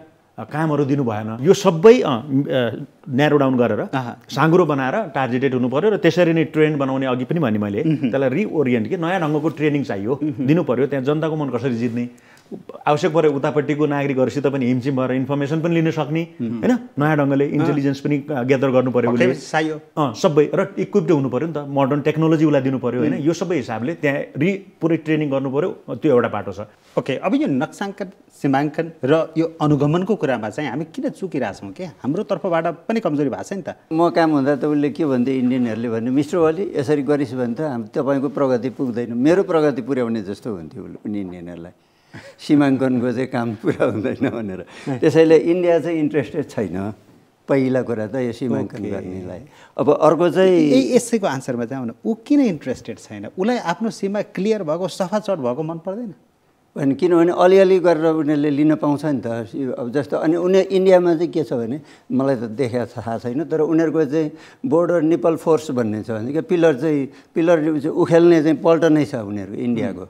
कामहरू दिनु भएन यो सबै न्यारो डाउन गरेर साँगुरो बनाएर टार्गेटेड हुनु पर्यो र त्यसरी नै ट्रेन्ड बनाउने अघि पनि भने मैले त्यसलाई रिओरिएन्ट के नयाँ ढङ्गको ट्रेनिङ चाहियो दिनु पर्यो त्यहाँ जनताको मन कसरी जित्ने आवश्यक पऱ्यो उतापट्टिको नागरिकहरूसित पनि हिमसिम भएर इन्फर्मेसन पनि लिन सक्ने होइन नयाँ ढङ्गले इन्टेलिजेन्स पनि ग्यादर गर्नु पर्यो उसले सबै र इक्विप्ड हुनु पर्यो नि त मोडर्न टेक्नोलोजी उसलाई दिनु पर्यो होइन यो सबै हिसाबले त्यहाँ पुरै ट्रेनिङ गर्नु पर्यो त्यो एउटा बाटो छ ओके अब यो नक्साङ्कन सीमाङ्कन र यो अनुगमनको कुरामा चाहिँ हामी किन चुकिरहेछौँ के हाम्रो तर्फबाट पनि कमजोरी भएको छ नि त म काम हुँदा त उसले के भन्थ्यो इन्डियनहरूले भन्ने मिस्टर ओली यसरी गरिस् भने त तपाईँको प्रगति पुग्दैन मेरो प्रगति पुर्याउने जस्तो हुन्थ्यो उनी इन्डियनहरूलाई सीमाङ्कनको चाहिँ काम पुरा हुँदैन भनेर त्यसैले इन्डिया चाहिँ इन्ट्रेस्टेड छैन पहिला कुरा त यो सीमाङ्कन गर्नेलाई अब अर्को चाहिँ यसैको आन्सरमा चाहिँ आउनु ऊ किन इन्ट्रेस्टेड छैन उसलाई आफ्नो सीमा क्लियर भएको सफा चट भएको मन पर्दैन अनि किनभने अलिअलि गरेर उनीहरूले लिन पाउँछ नि त अब जस्तो अनि इन्डियामा चाहिँ के छ भने मलाई त देखेको थाहा छैन तर उनीहरूको चाहिँ बोर्डर निपल फोर्स भन्ने छ भने क्या पिलर उखेल्ने चाहिँ पल्टनै छ उनीहरूको इन्डियाको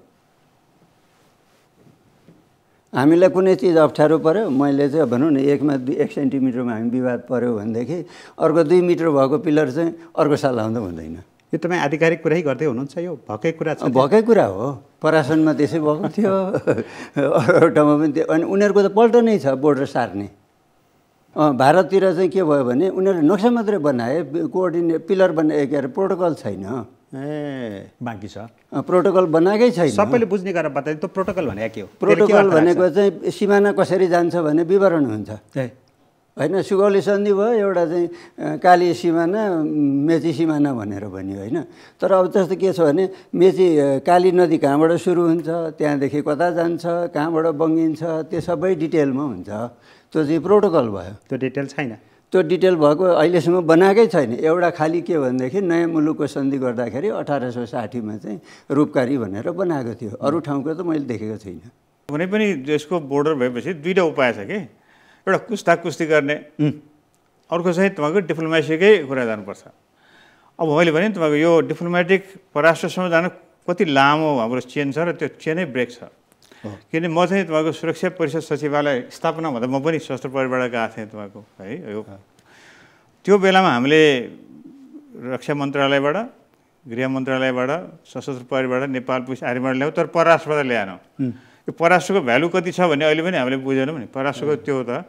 हामीलाई कुनै चिज अप्ठ्यारो पऱ्यो मैले चाहिँ भनौँ न 1 सेन्टिमिटरमा हामी विवाद पऱ्यो भनेदेखि अर्को 2 मिटर भएको पिलर चाहिँ अर्को साल आउँदा हुँदैन यो तपाईँ आधिकारिक कुरै गर्दै हुनुहुन्छ यो भएकै कुरा छ भएकै कुरा हो परासनमा त्यसै भएको थियो एउटामा पनि त्यो अनि उनीहरूको त पल्टनै छ बोर्डर सार्ने भारततिर चाहिँ के भयो भने उनीहरूले नक्सा मात्रै बनाए कोअर्डिनेट पिलर बनाए के अरे प्रोटोकल छैन बाँकी छ प्रोटोकल बनाएकै छैन सबैले बुझ्ने गरेर बताए त्यो प्रोटोकल भने के हो प्रोटोकल भनेको चाहिँ सिमाना कसरी जान्छ भने विवरण हुन्छ होइन सुगौली सन्धि भयो एउटा चाहिँ काली सिमाना मेची सिमाना भनेर भन्यो होइन तर अब जस्तो के छ भने मेची काली नदी कहाँबाट सुरु हुन्छ त्यहाँदेखि कता जान्छ कहाँबाट बङ्गिन्छ त्यो सबै डिटेलमा हुन्छ त्यो चाहिँ प्रोटोकल भयो त्यो डिटेल छैन त्यो डिटेल भएको अहिलेसम्म बनाएकै छैन। एउटा खालि के भनेदेखि नयाँ मुलुकको सन्धि गर्दाखेरि 1860मा चाहिँ रूपकारी भनेर बनाएको थियो। अरू ठाउँको त मैले देखेको छुइनँ। कुनै पनि देशको बोर्डर भएपछि दुईवटा उपाय छ कि, एउटा कुस्ती गर्ने, अर्को चाहिँ तपाईँको डिप्लोमेसीकै कुरा जानुपर्छ। अब मैले भने तपाईँको यो डिप्लोमेटिक परराष्ट्रसम्म जान कति लामो हाम्रो चेन छ र त्यो चेनै ब्रेक छ। किनभने म चाहिँ तपाईँको सुरक्षा परिषद सचिवालय स्थापना भन्दा म पनि सशस्त्र प्रहरीबाट गएको थिएँ तपाईँको है यो त्यो बेलामा हामीले रक्षा मन्त्रालयबाट, गृह मन्त्रालयबाट, सशस्त्र प्रहरीबाट, नेपाल पुलिस आर्मीबाट ल्यायौँ, तर परराष्ट्रबाट ल्याएनौँ। यो परराष्ट्रको भ्यालु कति छ भन्ने अहिले पनि हामीले बुझेनौँ नि। परराष्ट्रको त्यो त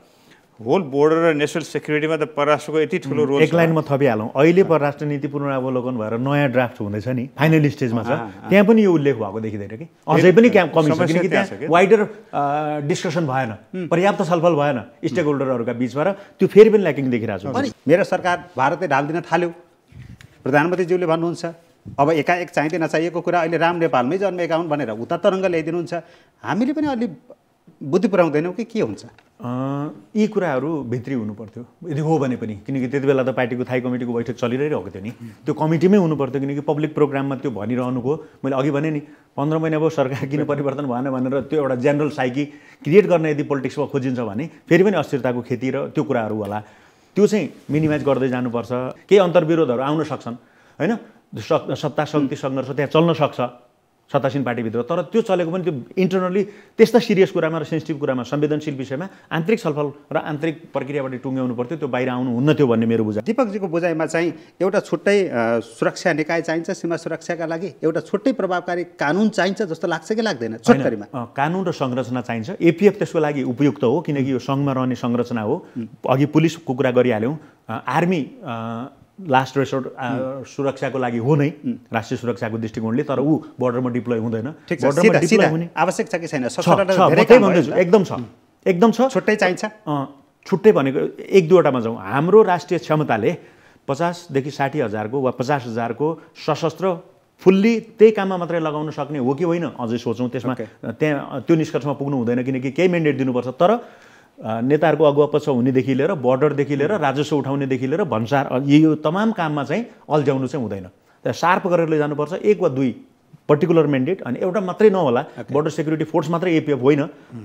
होल बोर्डर र नेसनल सेक्युरिटीमा त परराष्ट्रको यति ठुलो रोल छ। एक लाइनमा थपिहालौँ, अहिले परराष्ट्र नीति पुनरावलोकन भएर नयाँ ड्राफ्ट हुँदैछ नि, फाइनल स्टेजमा छ, त्यहाँ पनि यो उल्लेख भएको देखिँदैन कि अझै पनि कमी छ, किनकि त्यहाँ वाइडर डिस्कसन भएन, पर्याप्त छलफल भएन स्टेक होल्डरहरूका बिचमा, र त्यो फेरि पनि ल्याकिङ देखिरहेको छ। अनि मेरो सरकार भारतले ढाल्दिन थाल्यो, प्रधानमन्त्रीज्यूले भन्नुहुन्छ अब एकाएक चाहिँदै नचाहिएको कुरा अहिले राम नेपालमै जन्मेका हुन् भनेर उता तरङ्ग ल्याइदिनुहुन्छ। हामीले पनि अलि बुद्धि पुऱ्याउँदैनौँ कि के हुन्छ? यी कुराहरू भित्री हुनु पर्थ्यो यदि हो भने पनि, किनकि त्यति बेला त पार्टीको थाई कमिटीको बैठक चलिरहेको थियो नि, त्यो कमिटीमै हुनु पर्थ्यो, किनकि पब्लिक प्रोग्राममा त्यो भनिरहनुको मैले अघि भने नि 15 महिना भयो सरकार किन परिवर्तन भएन भनेर त्यो एउटा जेनरल साइकी क्रिएट गर्न यदि पोलिटिक्समा खोजिन्छ भने फेरि पनि अस्थिरताको खेती र त्यो कुराहरू होला, त्यो चाहिँ मिनिमाइज गर्दै जानुपर्छ। केही अन्तर्विरोधहरू आउन सक्छन् होइन, सत्ता शक्ति सङ्घर्ष त्यहाँ चल्न सक्छ सत्तासीन पार्टीभित्र, तर त्यो चलेको पनि त्यो इन्टरनली त्यस्ता सिरियस कुरामा र सेन्सिटिभ कुरामा संवेदनशील विषयमा आन्तरिक छलफल र आन्तरिक प्रक्रियाबाट टुङ्ग्याउनु पर्थ्यो, त्यो बाहिर आउनु हुन्न थियो भन्ने मेरो बुझाइ। दीपकजीको बुझाइमा चाहिँ एउटा छुट्टै सुरक्षा निकाय चाहिन्छ सीमा सुरक्षाका लागि, एउटा छुट्टै प्रभावकारी कानुन चाहिन्छ जस्तो लाग्छ कि लाग्दैन? छोटकरीमा कानुन र संरचना चाहिन्छ। एपिएफ त्यसको लागि उपयुक्त हो, किनकि यो सङ्घमा रहने संरचना हो। अघि पुलिसको कुरा गरिहाल्यौँ, आर्मी लास्ट रेसोर्ट सुरक्षाको लागि हो नै, राष्ट्रिय सुरक्षाको दृष्टिकोणले, तर ऊ बोर्डरमा डिप्लोय हुँदैन। बोर्डरमा डिप्लोय हुने आवश्यक छ कि छैन? एकदम छ, एकदम छ। छुट्टै चाहिन्छ? छुट्टै भनेको 1-2वटामा जाउँ। हाम्रो राष्ट्रिय क्षमताले 50,000 देखि 60,000को वा 50,000को सशस्त्र फुल्ली त्यही काममा मात्रै लगाउन सक्ने हो कि होइन अझै सोचौँ। त्यसमा त्यहाँ त्यो निष्कर्षमा पुग्नु हुँदैन, किनकि केही मेन्डेट दिनुपर्छ। तर नेताहरूको अगुवापछ हुनेदेखि लिएर, बोर्डरदेखि लिएर, राजस्व उठाउनेदेखि लिएर भन्सार, यो तमाम काममा चाहिँ अल्झ्याउनु चाहिँ हुँदैन। त्यहाँ सार्प गरेर लैजानुपर्छ, 1 वा 2 पर्टिकुलर मेन्डेट, अनि एउटा मात्रै नहोला, बोर्डर सेक्युरिटी फोर्स मात्रै एपिएफ होइन,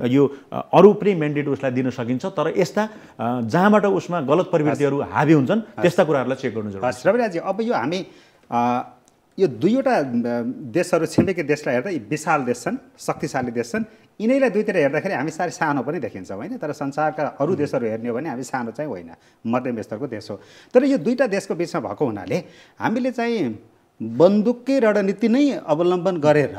यो अरू पनि मेन्डेट उसलाई दिन सकिन्छ। तर यस्ता जहाँबाट उसमा गलत प्रवृत्तिहरू हाबी हुन्छन् त्यस्ता कुराहरूलाई चेक गर्नु जरुरी छ। रविराजी, अब यो हामी यो दुईवटा देशहरू छिमेकी देशलाई हेर्दा यी विशाल देश छन्, शक्तिशाली देश छन्, यिनैलाई दुईतिर हेर्दाखेरि हामी साह्रै सानो पनि देखिन्छौँ होइन, तर संसारका अरू देशहरू हेर्ने हो भने हामी सानो चाहिँ होइन, मध्यम स्तरको देश हो। तर यो दुईवटा देशको बिचमा भएको हुनाले हामीले चाहिँ बन्दुककै रणनीति नै अवलम्बन गरेर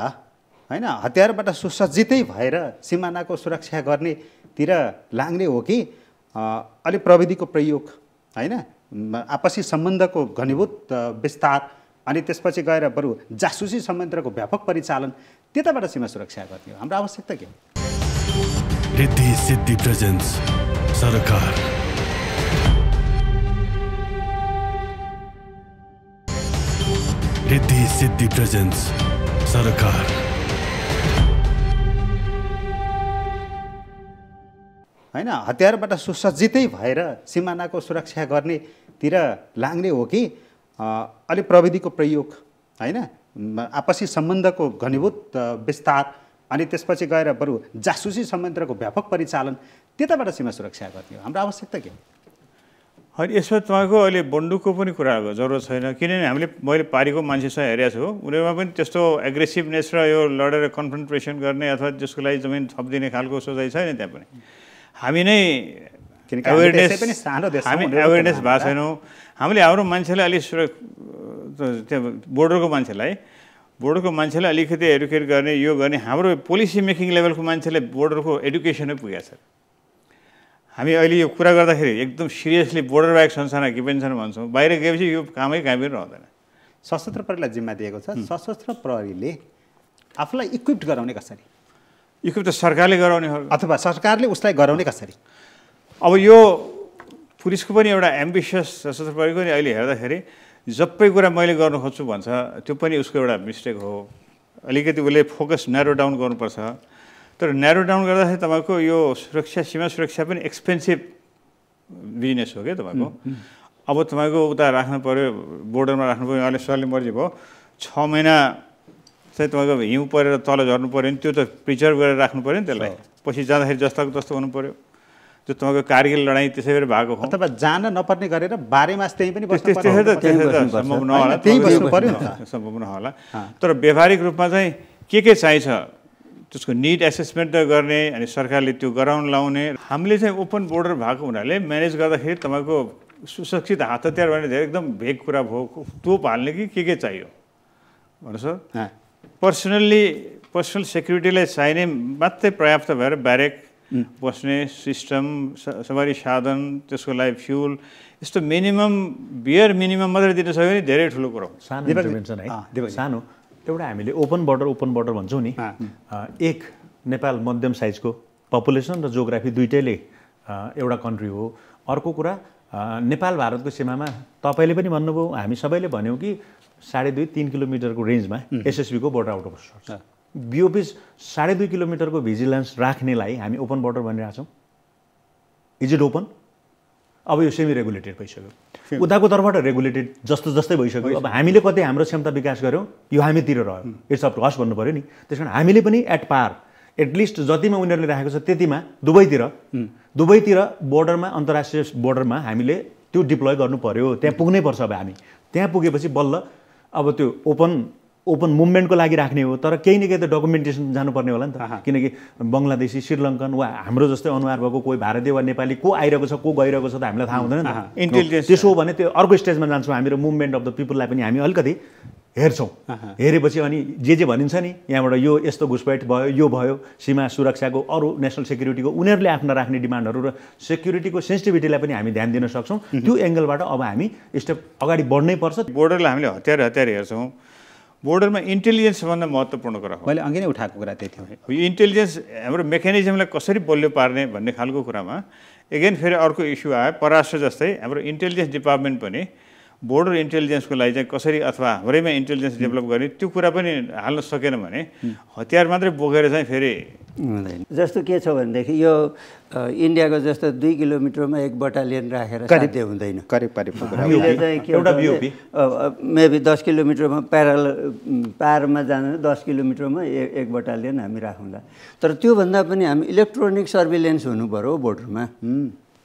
होइन, हतियारबाट सुसज्जितै भएर सिमानाको सुरक्षा गर्नेतिर लाग्ने हो कि अलि प्रविधिको प्रयोग होइन, आपसी सम्बन्धको घनीभूत विस्तार, अनि त्यसपछि गएर बरु जासुसी संयन्त्रको व्यापक परिचालन, त्यताबाट सीमा सुरक्षा गर्ने हो? हाम्रो आवश्यकता के हो? रिद्धि सिद्धि प्रेजेन्स सरकार। रिद्धि सिद्धि प्रेजेन्स सरकार। होइन, हतियारबाट सुसज्जितै भएर सिमानाको सुरक्षा गर्नेतिर लाग्ने हो कि अलि प्रविधिको प्रयोग होइन, आपसी सम्बन्धको घनीभूत विस्तार, अनि त्यसपछि गएर बरु जासुसी संयन्त्रको व्यापक परिचालन, त्यताबाट सीमा सुरक्षा गर्ने हो? हाम्रो आवश्यकता के हो? होइन, यसमा तपाईँको अहिले बन्दुकको पनि कुराको जरुरत छैन, किनभने हामीले मैले पारीको मान्छेसँग हेरेको छु, उनीहरूमा पनि त्यस्तो एग्रेसिभनेस र यो लडेर कन्फ्रन्ट्रेसन गर्ने अथवा त्यसको लागि जमिन थपिदिने खालको सोचाइ छैन त्यहाँ पनि। हामी नै अवेरनेस भएको छैनौँ। हामीले हाम्रो मान्छेलाई अलिक त्यो बोर्डरको मान्छेलाई अलिकति एडुकेट गर्ने, यो गर्ने, हाम्रो पोलिसी मेकिङ लेभलको मान्छेले बोर्डरको एडुकेसनै पुगेको छ। हामी अहिले यो कुरा गर्दाखेरि एकदम सिरियसली बोर्डर बाहेक संसारमा के पनि छन् भन्छौँ, बाहिर गएपछि यो कामै पनि रहँदैन। सशस्त्र प्रहरीलाई जिम्मा दिएको छ, सशस्त्र प्रहरीले आफूलाई इक्विप्ड गराउने कसरी? इक्विप त सरकारले गराउने हो, अथवा सरकारले उसलाई गराउने कसरी? अब यो पुलिसको पनि एउटा एम्बिसियस सशस्त्र प्रहरीको नि अहिले हेर्दाखेरि जबै कुरा मैले गर्नु खोज्छु भन्छ, त्यो पनि उसको एउटा मिस्टेक हो। अलिकति उसले फोकस न्यारो डाउन गर्नुपर्छ। तर न्यारो डाउन गर्दाखेरि तपाईँको यो सुरक्षा, सीमा सुरक्षा पनि एक्सपेन्सिभ बिजनेस हो क्या तपाईँको। अब तपाईँको उता राख्नु पऱ्यो, बोर्डरमा राख्नु पऱ्यो, अहिले सरले मर्जी भयो 6 महिना चाहिँ तपाईँको हिउँ परेर तल झर्नु पऱ्यो भने त्यो त प्रिजर्भ गरेर राख्नु पऱ्यो नि त्यसलाई, पछि जाँदाखेरि जस्ताको तस्तो हुनु पऱ्यो। त्यो तपाईँको कारगिल लडाइँ त्यसै गरी भएको हो। अथवा जान नपर्ने गरेर 12 मास त्यहीँ पनि बस्नु पर्यो। त्यसै त सम्भव नहोला, त्यहीँ बस्नु पर्यो नि त। सम्भव नहोला। तर व्यावहारिक रूपमा चाहिँ के चाहिन्छ त्यसको निड एसेसमेन्ट गर्ने अनि सरकारले त्यो गराउन लाउने। हामीले चाहिँ ओपन बोर्डर भएको हुनाले म्यानेज गर्दाखेरि तपाईँको सुरक्षित हात हतियार भने धेरै एकदम भेग कुरा भयो। तोप हाल्ने कि चाहियो भन्नुहोस्। पर्सनल सेक्युरिटीलाई चाहिने मात्रै पर्याप्त भएर ब्यारेक बस्ने सिस्टम, सवारी साधन, त्यसको लागि फ्युल, यस्तो बियर मिनिमम मात्रै दिन सक्यो भने धेरै ठुलो कुरो हो। सानो इन्टरभेन्सन है, सानो एउटा हामीले ओपन बोर्डर भन्छौँ नि। एक नेपाल मध्यम साइजको पपुलेसन र जियोग्राफी दुइटैले एउटा कन्ट्री हो। अर्को कुरा नेपाल भारतको सीमामा तपाईँले पनि भन्नुभयो, हामी सबैले भन्यौँ कि 2.5-3 किलोमिटरको रेन्जमा एसएसबीको बोर्डर आउट पोस्ट छ। बिओपी 2.5 किलोमिटरको भिजिलेन्स राख्नेलाई हामी ओपन बोर्डर भनिरहेछौँ। Is it open? अब यो सेमी रेगुलेटेड भइसक्यो, उताको तर्फबाट रेगुलेटेड जस्तै भइसक्यो। अब हामीले कतै हाम्रो क्षमता विकास गऱ्यौँ, यो हामीतिर रह्यो, इट्स अप टु अस भन्नु पऱ्यो नि। त्यस कारण हामीले पनि एट पार एटलिस्ट जतिमा उनीहरूले राखेको छ त्यतिमा दुवैतिर बोर्डरमा, अन्तर्राष्ट्रिय बोर्डरमा हामीले त्यो डिप्लोय गर्नु पर्यो। त्यहाँ पुग्नै पर्छ। अब हामी त्यहाँ पुगेपछि बल्ल अब त्यो ओपन मुभमेन्टको लागि राख्ने हो। तर केही न केही त डकुमेन्टेसन जानुपर्ने होला नि त, किनकि बङ्गलादेशी, श्रीलङ्कन वा हाम्रो जस्तै अनुहार भएको कोही भारतीय वा नेपाली को आइरहेको छ, को गइरहेको छ त हामीलाई थाहा हुँदैन नि त। इन्टेलिजेन्स त्यसो हो भने त्यो अर्को स्टेजमा जान्छौँ हामी, र मुभमेन्ट अफ द पिपललाई पनि हामी अलिकति हेर्छौँ। हेरेपछि अनि जे भनिन्छ नि यहाँबाट यो यस्तो घुसपैठ भयो, यो भयो, सीमा सुरक्षाको, अरू नेसनल सेक्युरिटीको, उनीहरूले आफ्ना राख्ने डिमान्डहरू र सेक्युरिटीको सेन्सिटिभिटीलाई पनि हामी ध्यान दिन सक्छौँ। त्यो एङ्गलबाट अब हामी स्टेप अगाडि बढ्नै पर्छ। बोर्डरलाई हामीले हतियार हेर्छौँ। बोर्डरमा इन्टेलिजेन्स सबभन्दा महत्त्वपूर्ण कुरा हो। मैले अघि नै उठाएको कुरा त्यही थियो। यो इन्टेलिजेन्स हाम्रो मेकानिजमलाई कसरी बलियो पार्ने भन्ने खालको कुरामा एगेन फेरि अर्को इस्यु आयो। परराष्ट्र जस्तै हाम्रो इन्टेलिजेन्स डिपार्टमेन्ट पनि बोर्डर इन्टेलिजेन्सको लागि चाहिँ कसरी अथवा हाम्रैमा इन्टेलिजेन्स डेभलप गर्ने त्यो कुरा पनि हाल्न सकेन भने हतियार मात्रै बोकेर चाहिँ फेरि हुँदैन। जस्तो के छ भनेदेखि यो इन्डियाको जस्तो 2 किलोमिटरमा 1 बटालियन राखेर साध्य हुँदैन। करिब हामीले चाहिँ के मेबी 10 किलोमिटरमा पारमा जाँदा 10 किलोमिटरमा 1 बटालियन हामी राखौँला। तर त्योभन्दा पनि हामी इलेक्ट्रोनिक सर्भिलेन्स हुनु पऱ्यो बोर्डरमा।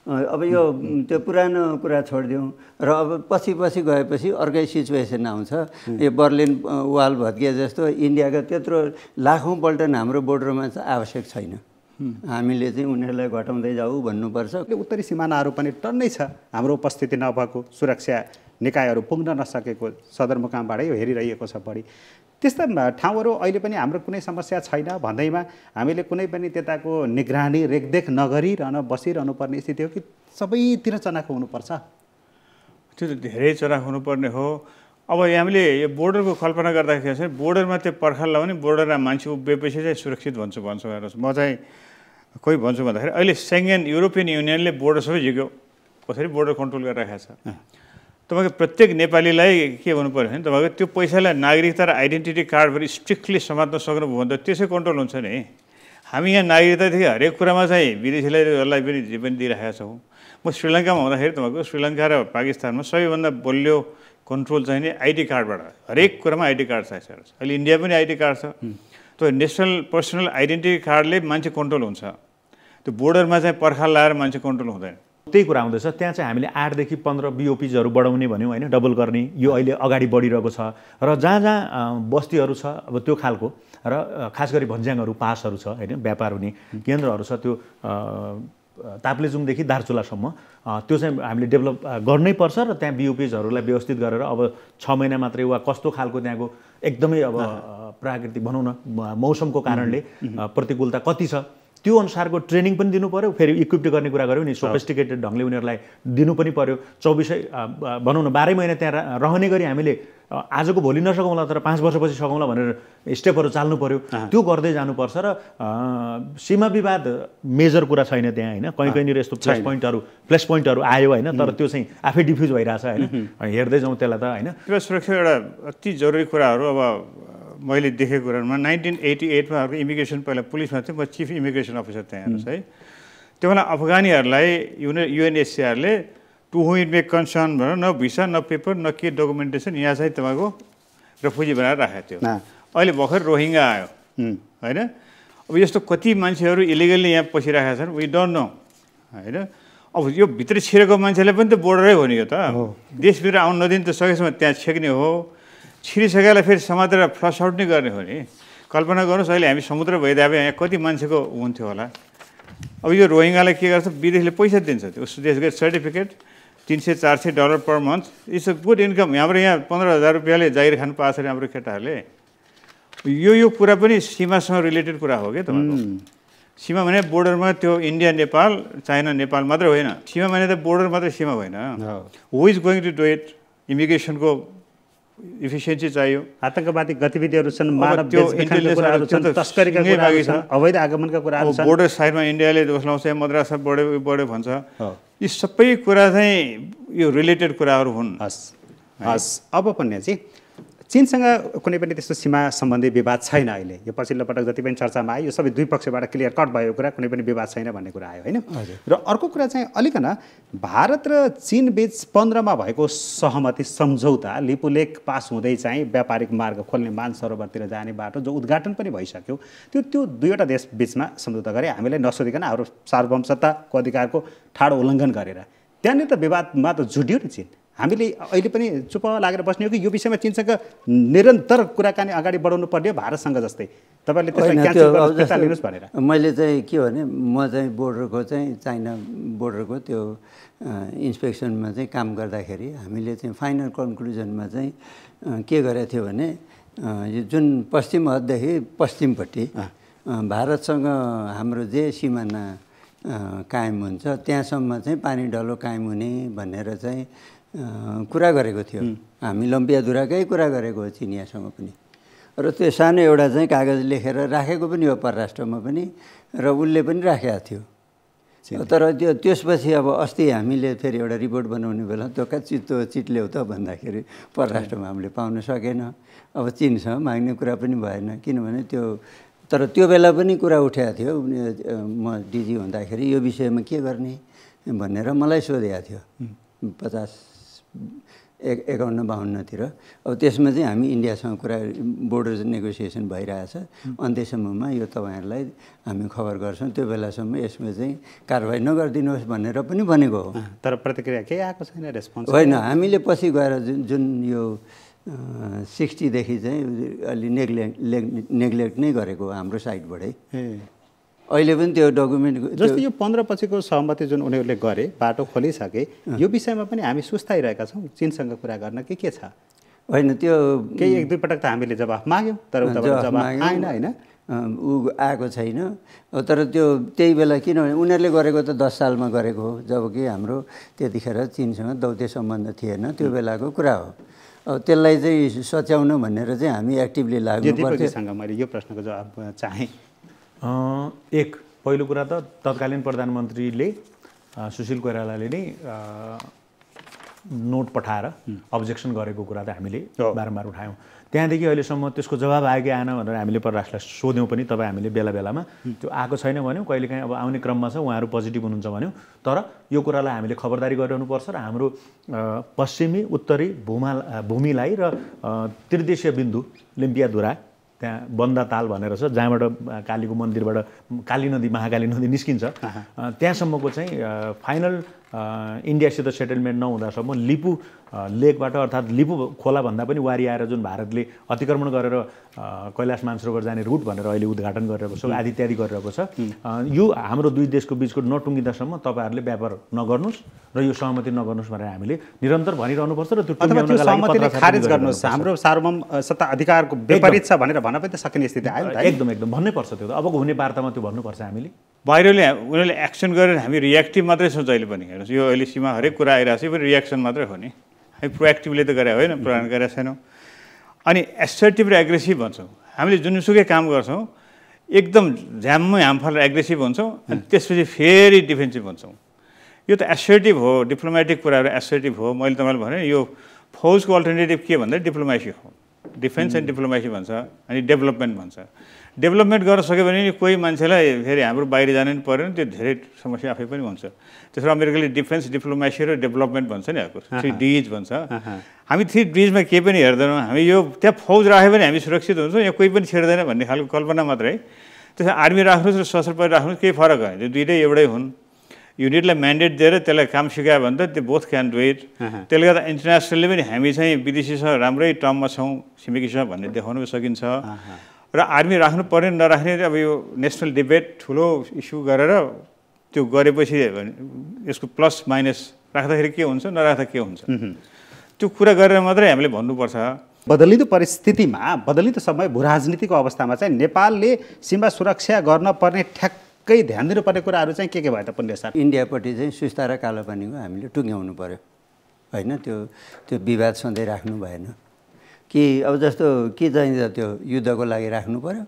अब यो त्यो पुरानो कुरा छोडिदिउँ र अब पछि गएपछि अर्कै सिचुएसन आउँछ। यो बर्लिन वाल भत्किए जस्तो इन्डियाको त्यत्रो लाखौँपल्ट हाम्रो बोर्डरमा चाहिँ आवश्यक छैन। हामीले चाहिँ उनीहरूलाई घटाउँदै जाऊ भन्नुपर्छ। उत्तरी सिमानाहरू पनि टन्नै छ, हाम्रो उपस्थिति नभएको, सुरक्षा निकायहरू पुग्न नसकेको, सदरमुकामबाटै हेरिरहेको छ बढी। त्यस्ता ठाउँहरू अहिले पनि हाम्रो कुनै समस्या छैन भन्दैमा हामीले कुनै पनि त्यताको निगरानी रेखदेख नगरिरहन बसिरहनु पर्ने स्थिति हो कि सबैतिर चनाखो हुनुपर्छ? त्यो त धेरै चनाखो हुनुपर्ने हो। अब हामीले यो बोर्डरको कल्पना गर्दाखेरि चाहिँ बोर्डरमा त्यो पर्खाल लाउने, बोर्डरमा मान्छे उभिएपछि चाहिँ सुरक्षित भन्छु हेर्नुहोस्। म चाहिँ कोही भन्छु भन्दाखेरि अहिले सेङ्गेन युरोपियन युनियनले बोर्डर सबै झिक्यो, कसरी बोर्डर कन्ट्रोल गरिरहेको छ। तपाईँको प्रत्येक नेपालीलाई के भन्नु पऱ्यो भने तपाईँको त्यो पैसालाई नागरिकता र आइडेन्टिटी कार्डभरि स्ट्रिक्टली समात्न सक्नुभयो भने त त्यसै कन्ट्रोल हुन्छ नि। हामी यहाँ नागरिकतादेखि हरेक कुरामा चाहिँ विदेशीलाई पनि जे पनि दिइरहेका छौँ। म श्रीलङ्कामा हुँदाखेरि तपाईँको श्रीलङ्का र पाकिस्तानमा सबैभन्दा बलियो कन्ट्रोल चाहिँ नि आइडी कार्डबाट, हरेक कुरामा आइडी कार्ड चाहिन्छ। अहिले इन्डिया पनि आइडी कार्ड छ। त्यो नेसनल पर्सनल आइडेन्टिटी कार्डले मान्छे कन्ट्रोल हुन्छ। त्यो बोर्डरमा चाहिँ पर्खाल लाएर मान्छे कन्ट्रोल हुँदैन। त्यही कुरा आउँदैछ। त्यहाँ चाहिँ हामीले 8 देखि 15 बिओपीजहरू बढाउने भन्यौँ होइन, डबल गर्ने। यो अहिले अगाडि बढिरहेको छ र जहाँ बस्तीहरू छ अब त्यो खालको र खास गरी भन्ज्याङहरू, पासहरू छ होइन, व्यापार हुने केन्द्रहरू छ, त्यो ताप्लेजुङदेखि दार्चुलासम्म त्यो चाहिँ हामीले डेभलप गर्नै पर्छ र त्यहाँ बिओपीजहरूलाई व्यवस्थित गरेर अब 6 महिना मात्रै वा कस्तो खालको त्यहाँको एकदमै अब प्राकृतिक भनौँ न मौसमको कारणले प्रतिकूलता कति छ त्यो अनुसारको ट्रेनिङ पनि दिनु पर्यो। फेरि इक्विप्ड गर्ने कुरा गऱ्यौँ नि, सोफिस्टिकेटेड ढङ्गले उनीहरूलाई दिनु पनि पर्यो। 24 भनौँ न 12 महिना त्यहाँ रहने गरी हामीले आजको भोलि नसकौँला तर 5 वर्षपछि सकौँला भनेर स्टेपहरू चाल्नु पर्यो। त्यो गर्दै जानुपर्छ र सीमा विवाद मेजर कुरा छैन त्यहाँ होइन। कहीँनिर यस्तो प्लस पोइन्टहरू आयो होइन, तर त्यो चाहिँ आफै डिफ्युज भइरहेछ होइन। हेर्दै जाउँ त्यसलाई त होइन। त्यो सुरक्षा एउटा अति जरुरी कुराहरू। अब मैले देखेको कुरामा 1988मा इमिग्रेसन पहिला पुलिसमा थियो, म चिफ इमिग्रेसन अफिसर त्यहाँ हेर्नुहोस् है। त्यो बेला अफगानीहरूलाई UNHCRले to whom it may concern भनेर न भिसा न पेपर न के डकुमेन्टेसन यहाँ चाहिँ तपाईँको रेफ्युजी बनाएर राखेको थियो। अहिले भर्खर रोहिङ्गा आयो होइन। अब यस्तो कति मान्छेहरू इलिगल्ली यहाँ पसिरहेका छन्, वी डोन्ट नो होइन। अब यो भित्र छिरेको मान्छेलाई पनि त बोर्डरै हो नि, यो त देशभित्र आउनु नदिनु त सकेसम्म त्यहाँ छेक्ने हो, छिरिसकेलाई फेरि समातेर फ्लस आउट नै गर्ने हो नि। कल्पना गर्नुहोस् अहिले हामी समुद्र भइदिए भए यहाँ कति मान्छेको हुन्थ्यो होला। अब यो रोहिङ्गालाई के गर्छ, विदेशले पैसा दिन्छ, त्यो देशको certificate $300-400 per month, it's a good income. यहाँबाट यहाँ 15,000 रुपियाँले जागिर खानु पाएको छ हाम्रो केटाहरूले। यो कुरा पनि सीमासँग रिलेटेड कुरा हो क्या तपाईँको। सीमा भने बोर्डरमा त्यो इन्डिया नेपाल चाइना नेपाल मात्रै होइन, सीमा भने त बोर्डर मात्रै सीमा होइन। Who is going to do it? इमिग्रेसनको इफिसियन्सी चाहियो। आतंकवादी गतिविधिहरू छन्, मानव बेचबिखनका कुराहरू छन्, तस्करीका कुराहरू छन्, अवैध आगमनका कुराहरू छन्। बोर्डर साइडमा इन्डियाले दोस्लाउँछ, मद्रासा बढ्यो भन्छ। यी सबै कुरा चाहिँ यो रिलेटेड कुराहरू हुन्। हस् अब पन्याजी, चीनसँग कुनै पनि त्यस्तो सीमा सम्बन्धी विवाद छैन अहिले। यो पछिल्लो पटक जति पनि चर्चामा आयो यो सबै दुई पक्षबाट क्लियर कट भयो कुरा, कुनै पनि विवाद छैन भन्ने कुरा आयो होइन। र अर्को कुरा चाहिँ अलिकन भारत र चीन बीच 15मा भएको सहमति सम्झौता लिपुलेक पास हुँदै चाहिँ व्यापारिक मार्ग खोल्ने मानसरोवरतिर जाने बाटो जो उद्घाटन पनि भइसक्यो, त्यो दुईवटा देश बीचमा सम्झौता गरे, हामीलाई नसोधिकन हाम्रो सार्वभौमसत्ताको अधिकारको ठाडो उल्लङ्घन गरेर। त्यहाँनिर त विवादमा त झुड्यो नि चीन। हामीले अहिले पनि चुप लागेर बस्ने हो कि यो विषयमा चीनसँग निरन्तर कुराकानी अगाडि बढाउनु पर्ने हो भारतसँग जस्तै? तपाईँले त्यसलाई क्यान्सल गर्न लिनुहोस् भनेर मैले चाहिँ के भने, म चाहिँ बोर्डरको चाहिँ चाइना बोर्डरको त्यो इन्सपेक्सनमा चाहिँ काम गर्दाखेरि हामीले चाहिँ फाइनल कन्क्लुजनमा चाहिँ के गरेको थियो भने, यो जुन पश्चिम हददेखि पश्चिमपट्टि भारतसँग हाम्रो जे सिमाना कायम हुन्छ त्यहाँसम्म चाहिँ पानी डलो कायम हुने भनेर चाहिँ कुरा गरेको थियो। हामी लम्पियाधुराकै कुरा गरेको हो चिनियासँग पनि। र त्यो सानो एउटा चाहिँ कागज लेखेर राखेको पनि हो परराष्ट्रमा पनि, र उसले पनि राखेको थियो। तर त्यसपछि अब अस्ति हामीले फेरि एउटा रिपोर्ट बनाउने बेला त्यो चिट ल्याउ त भन्दाखेरि परराष्ट्रमा हामीले पाउन सकेन। अब चिनसँग माग्ने कुरा पनि भएन, किनभने तर त्यो बेला पनि कुरा उठाएको थियो। म डिजी हुँदाखेरि यो विषयमा के गर्ने भनेर मलाई सोधेको थियो 51-52तिर। अब त्यसमा चाहिँ हामी इन्डियासँग कुरा बोर्डर नेगोसिएसन भइरहेछ, अन्त्यसम्ममा यो तपाईँहरूलाई हामी खबर गर्छौँ, त्यो बेलासम्म यसमा चाहिँ कारवाही नगरिदिनुहोस् भनेर पनि भनेको हो। तर प्रतिक्रिया केही आएको छैन, रेस्पोन्स होइन। हामीले पछि गएर जुन यो 60देखि चाहिँ अलि नेग्लेक्ट नै गरेको हाम्रो साइडबाटै। अहिले पनि त्यो डकुमेन्ट जस्तै यो 15 पछिको सहमति जुन उनीहरूले गरे, बाटो खोलिसके, यो विषयमा पनि हामी सुस्ताइरहेका छौँ चीनसँग कुरा गर्न कि के छ? होइन, त्यो केही एक दुई पटक त हामीले जवाफ माग्यौँ, तर जवाफ आएन होइन, ऊ आएको छैन। तर त्यो त्यही बेला किनभने उनीहरूले गरेको त 10 सालमा गरेको हो, जबकि हाम्रो त्यतिखेर चीनसँग दौत्य सम्बन्ध थिएन, त्यो बेलाको कुरा हो। अब त्यसलाई चाहिँ सच्याउन भनेर चाहिँ हामी एक्टिभली लाग्नुपर्छ। मैले यो प्रश्नको जवाब चाहेँ। एक पहिलो कुरा त तत्कालीन प्रधानमन्त्रीले सुशील कोइरालाले नै नोट पठाएर अब्जेक्सन गरेको कुरा त हामीले बारम्बार उठायौँ। त्यहाँदेखि अहिलेसम्म त्यसको जवाब आयो कि आएन भनेर हामीले परराष्ट्रलाई सोध्यौँ पनि, तपाईँ हामीले बेला बेलामा त्यो आएको छैन भन्यौँ, कहिलेकाहीँ अब आउने क्रममा छ उहाँहरू पोजिटिभ हुनुहुन्छ भन्यौँ। तर यो कुरालाई हामीले खबरदारी गरिरहनुपर्छ र हाम्रो पश्चिमी उत्तरी भूमिलाई र त्रिदेशीय बिन्दु लिम्पियाधुरा त्यहाँ बन्दाताल भनेर छ, जहाँबाट कालीको मन्दिरबाट काली नदी महाकाली नदी निस्किन्छ, त्यहाँसम्मको चाहिँ फाइनल इन्डियासित सेटलमेन्ट नहुँदासम्म लिपु लेकबाट अर्थात् लिपु खोलाभन्दा पनि वारी आएर जुन भारतले अतिक्रमण गरेर कैलाश मानसरोवर जाने रुट भनेर अहिले उद्घाटन गरिरहेको छ, आदि इत्यादि गरिरहेको छ, यो हाम्रो दुई देशको बिचको नटुङ्गिँदासम्म तपाईँहरूले व्यापार नगर्नुहोस् र यो सहमति नगर्नुहोस् भनेर हामीले निरन्तर भनिरहनुपर्छ। र त्यो सहमतिले खारेज गर्नुहोस्, हाम्रो सार्वभौम सत्ता अधिकारको विपरीत छ भनेर भन्न पनि त सकिने स्थिति आयो। एकदम भन्नै पर्छ त्यो त, अबको हुने वार्तामा त्यो भन्नुपर्छ हामीले। बाहिरले उनीहरूले एक्सन गरेर हामी रियाक्टिभ मात्रै छौँ जहिले पनि। हेर्नुहोस्, यो अहिले सीमा हरेक कुरा आइरहेको छ, यो पनि रियाक्सन मात्रै हो नि, हामी प्रोएक्टिभली त गरे होइन, प्लान गरेका छैनौँ। अनि एसर्टिभ र एग्रेसिभ भन्छौँ, हामीले जुनसुकै काम गर्छौँ एकदम झ्याममै हामफाल एग्रेसिभ हुन्छौँ, अनि त्यसपछि फेरि डिफेन्सिभ हुन्छौँ। यो त एसर्टिभ हो, डिप्लोमेटिक कुराहरू एसर्टिभ हो। मैले तपाईँलाई भने यो फौजको अल्टरनेटिभ के भन्दा डिप्लोमेसी हो। डिफेन्स एन्ड डिप्लोमेसी भन्छ अनि डेभलपमेन्ट भन्छ। डेभलपमेन्ट गर्न सक्यो भने कोही मान्छेलाई फेरि हाम्रो बाहिर जानु नि परेन, त्यो धेरै समस्या आफै पनि हुन्छ। त्यसो अमेरिकाले डिफेन्स डिप्लोमेसी र डेभलपमेन्ट भन्छ नि अर्को 3 Ds भन्छ। हामी 3 Dsमा केही पनि हेर्दैनौँ। हामी यो त्यहाँ फौज राख्यो भने हामी सुरक्षित हुन्छौँ, यहाँ कोही पनि छेड्दैन भन्ने खालको कल्पना मात्रै है। त्यसो आर्मी राख्नुहोस् र सशस्त्र प्रहरी राख्नुहोस् केही फरक होइन, त्यो दुइटै एउटै हुन्। युनिटलाई म्यान्डेट दिएर त्यसलाई काम सिकायो भने त त्यो बोथ क्यान डु इट। त्यसले गर्दा इन्टरनेसनली पनि हामी चाहिँ विदेशीसँग राम्रै टर्ममा छौँ, छिमेकीसँग भन्ने देखाउन सकिन्छ। र आर्मी राख्नु पर्ने नराख्ने अब यो नेसनल डिबेट ठुलो इस्यु गरेर त्यो गरेपछि यसको प्लस माइनस राख्दाखेरि के हुन्छ नराख्दा के हुन्छ त्यो कुरा गरेर मात्रै हामीले भन्नुपर्छ। बदलिँदो परिस्थितिमा बदलिँदो समय भूराजनीतिको अवस्थामा चाहिँ नेपालले सीमा सुरक्षा गर्न पर्ने ठ्याक्कै ध्यान दिनुपर्ने कुराहरू चाहिँ के भए त पुण्य सर? इन्डियापट्टि चाहिँ सुस्ता र कालोपानीको हामीले टुङ्ग्याउनु पर्यो होइन, त्यो विवाद सधैँ राख्नु भएन कि अब जस्तो के चाहिन्छ त्यो युद्धको लागि राख्नु पर्यो,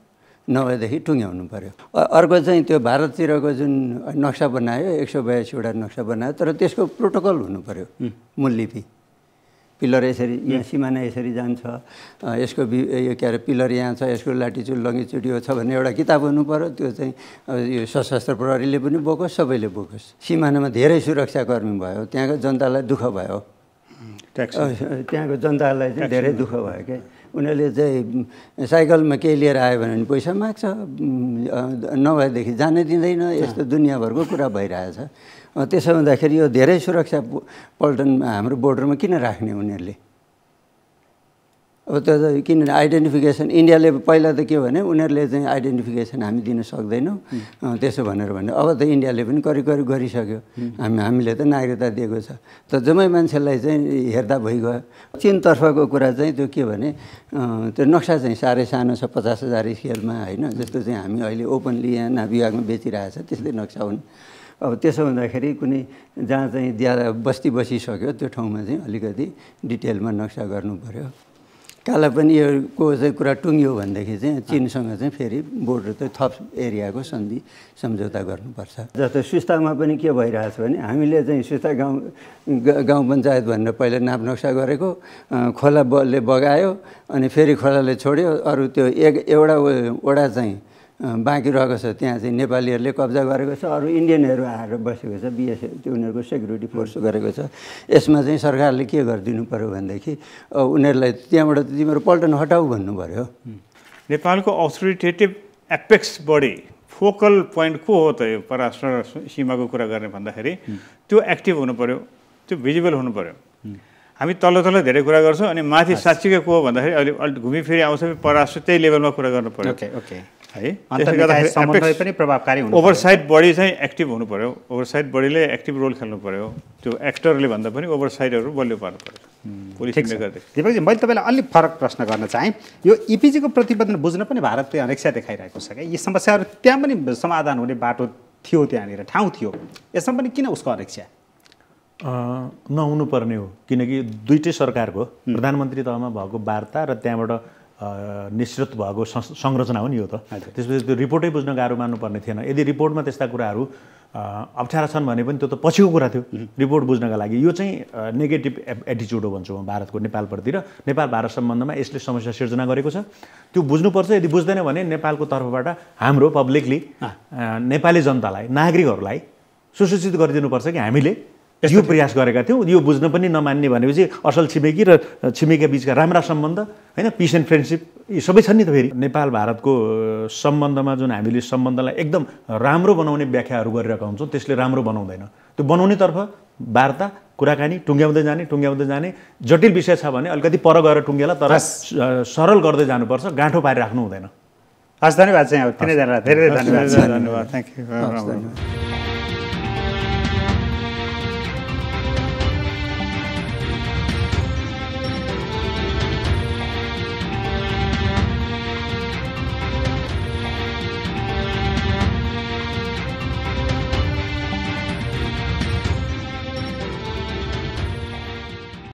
नभएदेखि टुङ्ग्याउनु पर्यो। अर्को चाहिँ त्यो भारततिरको जुन नक्सा बनायो 182वटा नक्सा बनायो, तर त्यसको प्रोटोकल हुनु पर्यो, मूललिपि। पिलर यसरी यहाँ सिमाना यसरी जान्छ, यसको यो के अरे पिलर यहाँ छ, यसको लाटिचुड लङ्गिचुड यो छ भन्ने एउटा किताब हुनु पर्यो। त्यो चाहिँ यो सशस्त्र प्रहरीले पनि बोकोस्, सबैले बोकोस्। सिमानामा धेरै सुरक्षाकर्मी भयो, त्यहाँको जनतालाई दुःख भयो, त्यहाँको जनतालाई चाहिँ धेरै दुःख भयो क्या। उनीहरूले चाहिँ साइकलमा केही लिएर आयो भने पैसा माग्छ, नभएदेखि जानै दिँदैन। यस्तो दुनियाँभरको कुरा भइरहेछ। त्यसो हुँदाखेरि यो धेरै सुरक्षा पल्टनमा हाम्रो बोर्डरमा किन राख्ने उनीहरूले? अब त्यो किन आइडेन्टिफिकेसन इन्डियाले पहिला त के भने उनीहरूले चाहिँ आइडेन्टिफिकेसन हामी दिन सक्दैनौँ त्यसो भनेर भने, अब त इन्डियाले पनि करिब गरिसक्यो। हामीले त नागरिकता दिएको छ, त जम्मै मान्छेलाई चाहिँ हेर्दा भइगयो। चीनतर्फको कुरा चाहिँ त्यो के भने त्यो नक्सा चाहिँ साह्रै सानो छ, 50,000 स्केलमा होइन। जस्तो चाहिँ हामी अहिले ओपनली यहाँ नाभिभागमा बेचिरहेछ त्यस्तै नक्सा हुन्। अब त्यसो हुँदाखेरि कुनै जहाँ चाहिँ ज्यादा बस्ती बसिसक्यो त्यो ठाउँमा चाहिँ अलिकति डिटेलमा नक्सा गर्नु पर्यो। काला पनि यो को चाहिँ कुरा टुङ्ग्यो भनेदेखि चाहिँ चीनसँग चाहिँ फेरि बोर्डर चाहिँ थप एरियाको सन्धि सम्झौता गर्नुपर्छ। जस्तो सुस्तामा पनि के भइरहेछ भने हामीले चाहिँ सुस्ता गाउँ पञ्चायत भनेर पहिला नाप नक्सा गरेको, खोलाले बगायो अनि फेरि खोलाले छोड्यो, अरू त्यो एउटा वडा चाहिँ बाँकी रहेको छ, त्यहाँ चाहिँ नेपालीहरूले कब्जा गरेको छ, अरू इन्डियनहरू आएर बसेको छ, बिएसएफ त्यो उनीहरूको सेक्युरिटी फोर्स गरेको छ। यसमा चाहिँ सरकारले के गरिदिनु पऱ्यो भनेदेखि उनीहरूलाई त्यहाँबाट तिमीहरू पल्टन हटाऊ भन्नु पऱ्यो। नेपालको authoritative apex body focal point को हो त यो परराष्ट्र सीमाको कुरा गर्ने भन्दाखेरि त्यो एक्टिभ हुनु पऱ्यो, त्यो भिजिबल हुनु पऱ्यो। हामी तल धेरै कुरा गर्छौँ अनि माथि साँच्चीकै को हो भन्दाखेरि अहिले घुमिफिरी आउँछ परराष्ट्र त्यही लेभलमा कुरा गर्नु पऱ्यो है। त्यसले गर्दाखेरि ओभरसाइट बडी चाहिँ एक्टिभ हुनु पऱ्यो, ओभरसाइट बडीले एक्टिभ रोल खेल्नु पऱ्यो। त्यो एक्टरले भन्दा पनि ओभरसाइटहरू बलियो पार्नु पऱ्यो पुलिसले गर्दै। दिपकजी मैले तपाईँलाई अलिक फरक प्रश्न गर्न चाहेँ। यो इपिजीको प्रतिवेदन बुझ्न पनि भारतले अनेक्षा देखाइरहेको छ क्या, यी समस्याहरू त्यहाँ पनि समाधान हुने बाटो थियो, त्यहाँनिर ठाउँ थियो, यसमा पनि किन उसको अनेक्षा नहुनुपर्ने हो? किनकि दुईटै सरकारको प्रधानमन्त्री तहमा भएको वार्ता र त्यहाँबाट निश्चित भएको संरचना हो नि यो त। त्यसपछि त्यो रिपोर्टै बुझ्न गाह्रो मान्नुपर्ने थिएन। यदि रिपोर्टमा त्यस्ता कुराहरू अप्ठ्यारा छन् भने पनि त्यो त पछिको कुरा थियो रिपोर्ट बुझ्नका लागि। यो चाहिँ नेगेटिभ एटिच्युड हो भन्छु म भारतको नेपालप्रति र नेपाल भारत सम्बन्धमा यसले समस्या सिर्जना गरेको छ, त्यो बुझ्नुपर्छ। यदि बुझ्दैन भने नेपालको तर्फबाट हाम्रो पब्लिकली नेपाली जनतालाई नागरिकहरूलाई सुसूचित गरिदिनुपर्छ कि हामीले यो प्रयास गरेका थियौँ। यो बुझ्न पनि नमान्ने भनेपछि असल छिमेकी र छिमेकीका बिचका राम्रा सम्बन्ध होइन, पिस एन्ड फ्रेन्डसिप यी सबै छन् नि त। फेरि नेपाल भारतको सम्बन्धमा जुन हामीले सम्बन्धलाई एकदम राम्रो बनाउने व्याख्याहरू गरिरहेका हुन्छौँ त्यसले राम्रो बनाउँदैन। त्यो बनाउनेतर्फ वार्ता कुराकानी टुङ्ग्याउँदै जाने जटिल विषय छ भने अलिकति पर गएर टुङ्गेला, तर सरल गर्दै जानुपर्छ, गाँठो पारिराख्नु हुँदैन। हस्, धन्यवाद चाहिँ तिनैजनालाई धेरै धन्यवाद। Thank you.